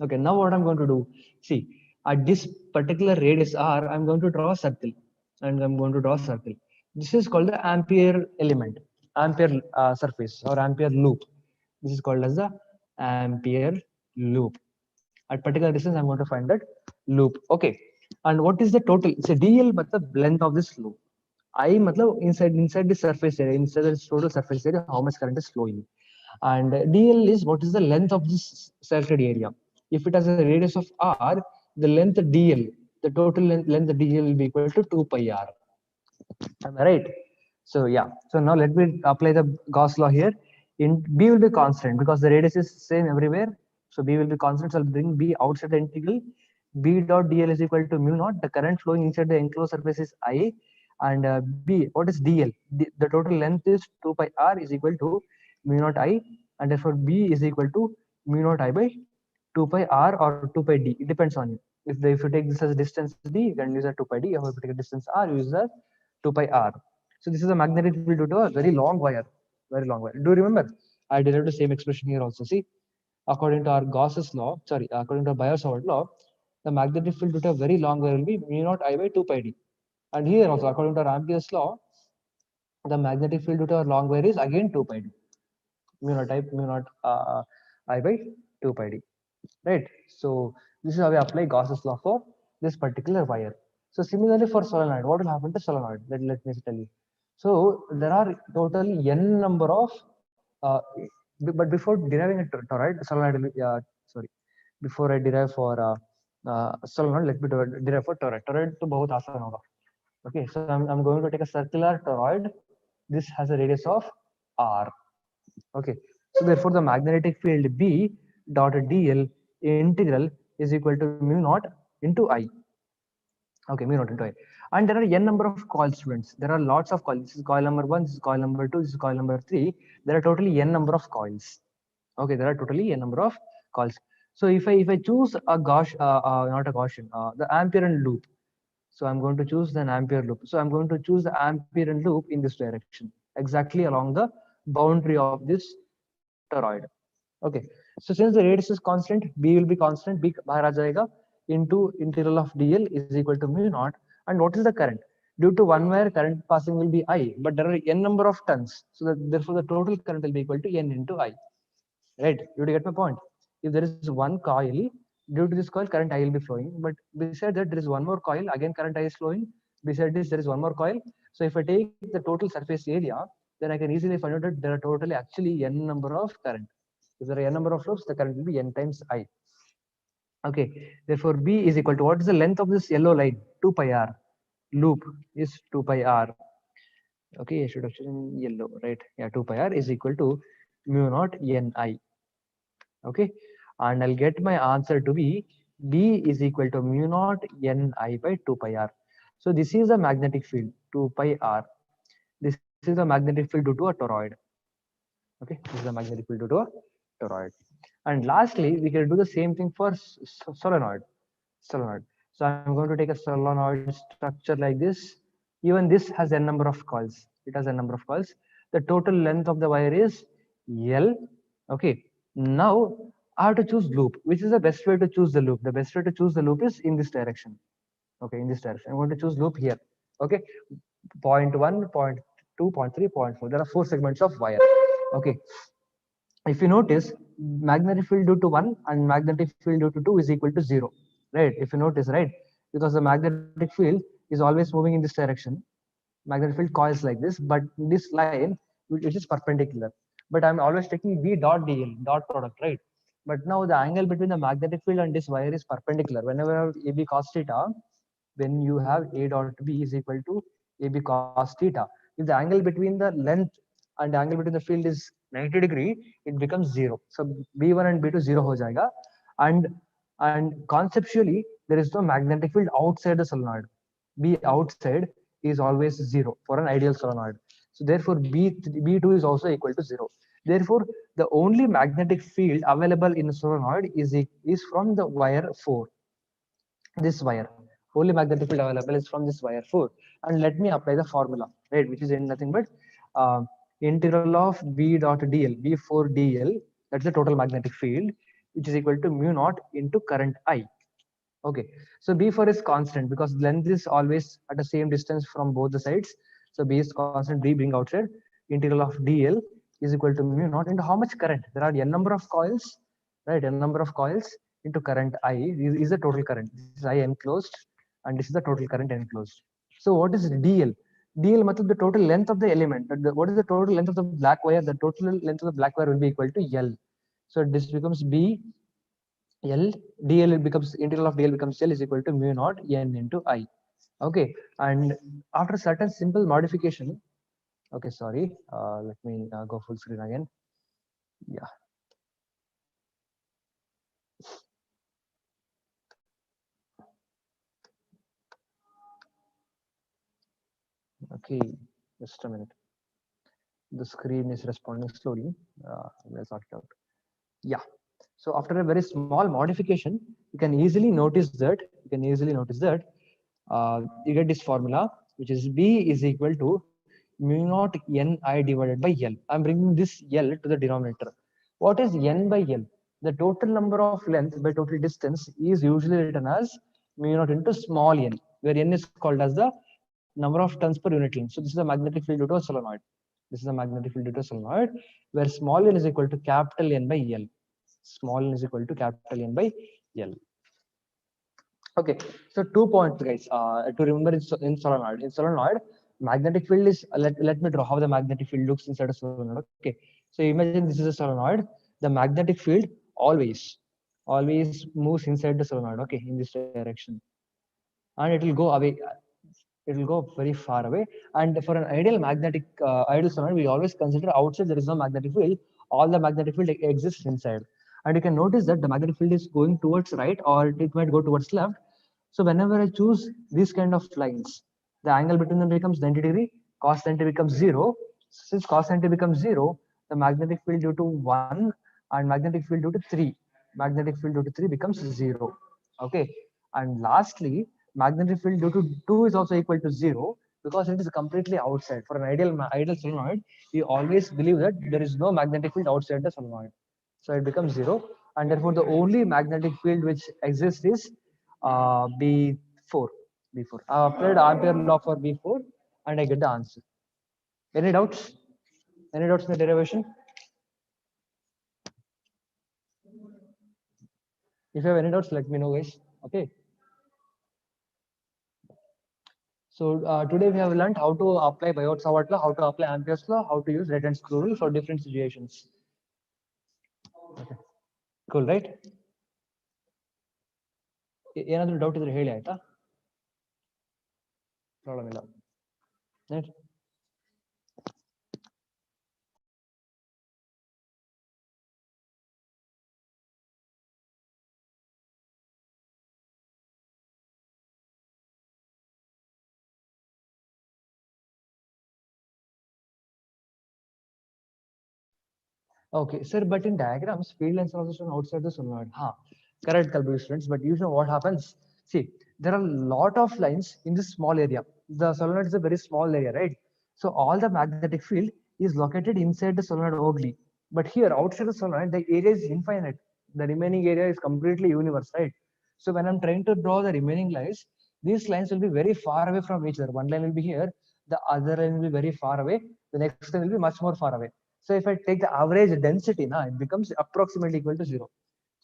Okay, now what I'm going to do, see, at this particular radius R, I'm going to draw a circle, and I'm going to draw a circle. This is called the Ampere element, Ampere surface or Ampere loop. This is called as the Ampere loop. At particular distance, I'm going to find that loop. Okay, and what is the total? It's a DL, but the length of this loop. I matlab inside the surface area, inside the total surface area, how much current is flowing. And DL is what is the length of this circuit area. If it has a radius of R, the length DL, the total length DL will be equal to 2 pi R. Am I right? So yeah. So now let me apply the Gauss law here. In B will be constant because the radius is same everywhere. So B will be constant. So I'll bring B outside the integral. B dot dl is equal to mu naught. The current flowing inside the enclosed surface is I. And B, what is dl? The total length is 2 pi r is equal to mu naught I. And therefore B is equal to mu naught I by 2 pi r or 2 pi d. It depends on you. If you take this as distance d, you can use a 2 pi d. If you take a distance r, you use a 2 pi r. So this is a magnetic field due to a very long wire. Very long wire. Do you remember? I derived the same expression here also. See, according to our Gauss's law, sorry, according to Biot law, the magnetic field due to a very long wire will be mu naught I by 2 pi d. And here also, according to our Ampere's law, the magnetic field due to a long wire is again 2 pi d. Mu naught I by 2 pi d. Right? So this is how we apply Gauss's law for this particular wire. So similarly for solenoid, what will happen to solenoid? Let me tell you. So there are total n number of, but before deriving a toroid, solenoid, sorry, before I derive for solenoid, let me derive for toroid. Toroid to bahut aasan hoga. Okay, so I'm going to take a circular toroid. This has a radius of r. Okay, so therefore the magnetic field B dot dl integral is equal to mu naught into I. Okay, mu naught into I. And there are n number of coils, students. There are lots of coils. This is coil number 1, this is coil number 2, this is coil number 3. There are totally n number of coils. Okay, there are totally n number of coils. So if I choose a not a Gaussian, the Amperean loop. So I'm going to choose an Ampere loop. So I'm going to choose the Amperean loop in this direction, exactly along the boundary of this toroid. Okay, so since the radius is constant, B will be constant, B bahar aa jayega into integral of dl is equal to mu naught. And what is the current? Due to one wire, current passing will be I, but there are n number of turns. So that therefore the total current will be equal to n into I. Right? You get my point? If there is one coil, due to this coil, current I will be flowing. But beside that, there is one more coil. Again, current I is flowing. Beside this, there is one more coil. So if I take the total surface area, then I can easily find out that there are totally actually n number of current. If there are n number of loops, the current will be n times I. Okay, therefore B is equal to, what is the length of this yellow line? 2 pi r. Loop is 2 pi r. Okay, I should have chosen yellow, right? Yeah, 2 pi r is equal to mu naught n I. Okay, and I'll get my answer to be B is equal to mu naught n I by 2 pi r. So this is a magnetic field 2 pi r. This is the magnetic field due to a toroid. Okay, this is the magnetic field due to a toroid. And lastly, we can do the same thing for solenoid. Solenoid. So I'm going to take a solenoid structure like this. Even this has n number of coils. It has a number of coils. The total length of the wire is L. Okay. Now I have to choose loop. Which is the best way to choose the loop? The best way to choose the loop is in this direction. Okay, in this direction. I'm going to choose loop here. Okay. Point 1, point 2, point 3, point 4. There are 4 segments of wire. Okay. If you notice, magnetic field due to 1 and magnetic field due to 2 is equal to 0. Right? If you notice, right? Because the magnetic field is always moving in this direction. Magnetic field coils like this, but this line which is perpendicular. but I'm always taking B dot dl, dot product, right? But now the angle between the magnetic field and this wire is perpendicular. Whenever I have AB cos theta, when you have A dot B is equal to AB cos theta. If the angle between the length and the angle between the field is 90°, it becomes zero. So B1 and B2 zero ho jayega. And conceptually, there is no magnetic field outside the solenoid. B outside is always zero for an ideal solenoid. So therefore, B2 is also equal to zero. Therefore, the only magnetic field available in a solenoid is from the wire 4, this wire. Only magnetic field available is from this wire 4. And let me apply the formula, right, which is nothing but uh, integral of B dot dl, B4 dl, that's the total magnetic field, which is equal to mu naught into current I. Okay, so B4 is constant because length is always at the same distance from both the sides. So B is constant, B bring outside. Integral of dl is equal to mu naught into how much current? There are n number of coils, right? N number of coils into current I is the total current. This is I enclosed and this is the total current enclosed. So what is dl? dl matlab the total length of the element. What is the total length of the black wire? The total length of the black wire will be equal to L. So this becomes B L dl becomes integral of dl becomes L is equal to mu naught n into I. Okay, and after certain simple modification, okay, sorry, let me go full screen again. Yeah, okay, just a minute. The screen is responding slowly. Let's sort it out. Yeah. So after a very small modification, you can easily notice that you get this formula, which is B is equal to mu naught Ni divided by L. I'm bringing this L to the denominator. What is N by L? The total number of length by total distance is usually written as mu naught into small n, where n is called as the number of turns per unit length. So this is the magnetic field due to a solenoid. This is the magnetic field due to a solenoid, where small n is equal to capital N by L. Small n is equal to capital N by L. Okay, so 2 points, guys, to remember in solenoid. In solenoid, magnetic field is, let me draw how the magnetic field looks inside a solenoid. Okay, so imagine this is a solenoid. The magnetic field always moves inside the solenoid, okay, in this direction. And it will go away, it will go very far away. And for an ideal ideal solenoid, we always consider outside there is no magnetic field. All the magnetic field exists inside. And you can notice that the magnetic field is going towards right, or it might go towards left. So whenever I choose these kind of lines, the angle between them becomes 90°, cos 90 becomes 0. Since cos 90 becomes 0, the magnetic field due to 1 and magnetic field due to 3, magnetic field due to 3 becomes 0. Okay, and lastly, magnetic field due to 2 is also equal to 0 because it is completely outside. For an ideal solenoid, we always believe that there is no magnetic field outside the solenoid. So it becomes 0, and therefore the only magnetic field which exists is B4. B4. I applied Ampere law for B4 and I get the answer. Any doubts? Any doubts in the derivation? If you have any doubts, let me know, guys. Okay. So today we have learned how to apply Biot Savart law, how to apply Ampere's law, how to use right hand screw rule for different situations. Okay. Cool, right? ಏನಾದರೂ doubt ಇದ್ರೆ ಹೇಳಿ ಆಯ್ತಾ problem ಇಲ್ಲ right Okay, sir, but in diagrams, field lines are also shown outside the solenoid. Correct, calculate students. But you know what happens? See, there are a lot of lines in this small area. The solenoid is a very small area, right? So all the magnetic field is located inside the solenoid only. But here, outside the solenoid, the area is infinite. The remaining area is completely universe, right? So when I'm trying to draw the remaining lines, these lines will be very far away from each other. One line will be here, the other line will be very far away. The next line will be much more far away. So if I take the average density, now it becomes approximately equal to 0.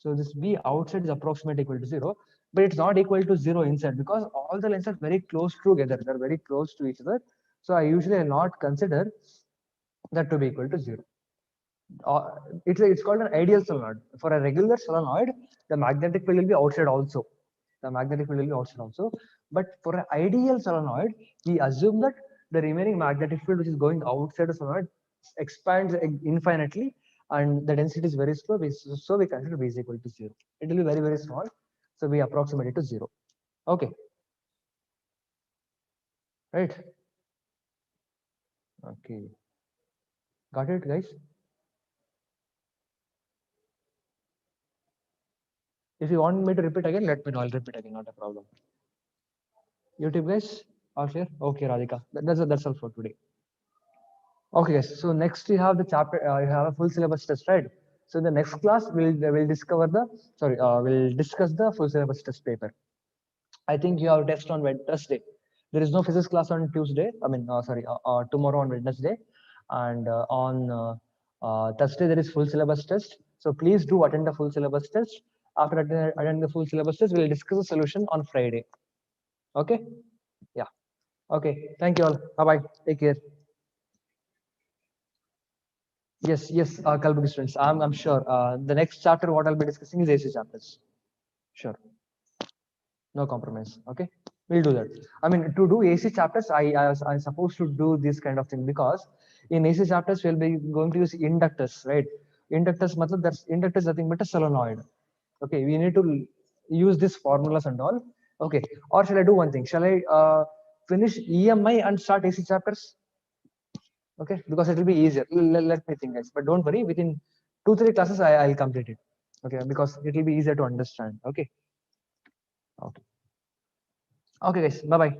So this B outside is approximately equal to 0, but it's not equal to 0 inside because all the lines are very close together. They're very close to each other. So I usually not consider that to be equal to 0. It's called an ideal solenoid. For a regular solenoid, the magnetic field will be outside also. The magnetic field will be outside also. But for an ideal solenoid, we assume that the remaining magnetic field which is going outside the solenoid expands infinitely, and the density is very slow. So we consider B is equal to 0. It will be very, very small. So we approximate it to 0. Okay. Right. Okay. Got it, guys? If you want me to repeat again, let me know. I'll repeat again. Not a problem. YouTube guys, all clear? Okay, Radhika. That's all for today. Okay, guys. So next we have the chapter. You have a full syllabus test, right? So in the next class, we'll discover the we'll discuss the full syllabus test paper. I think you have a test on Wednesday. There is no physics class on Tuesday. I mean, tomorrow on Wednesday, and on Thursday there is full syllabus test. So please do attend the full syllabus test. After attending the full syllabus test, we'll discuss the solution on Friday. Okay? Yeah. Okay. Thank you all. Bye bye. Take care. Yes, Kalbugi students. I'm sure. The next chapter, what I'll be discussing is AC chapters. Sure. No compromise. Okay. We'll do that. I mean, to do AC chapters, I supposed to do this kind of thing because in AC chapters, we'll be going to use inductors, right? Inductors, matlab, that's inductors nothing but a solenoid. Okay. We need to use these formulas and all. Okay. Or shall I do one thing? Shall I finish EMI and start AC chapters? Okay, because it will be easier. Let me think, guys. But don't worry, within 2-3 classes, I'll complete it. Okay, because it will be easier to understand. Okay. Okay. Okay, guys. Bye bye.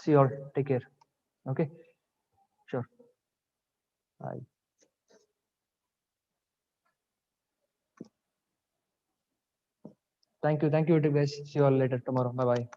See you all. Take care. Okay. Sure. Bye. Thank you. Thank you, YouTube guys. See you all later tomorrow. Bye bye.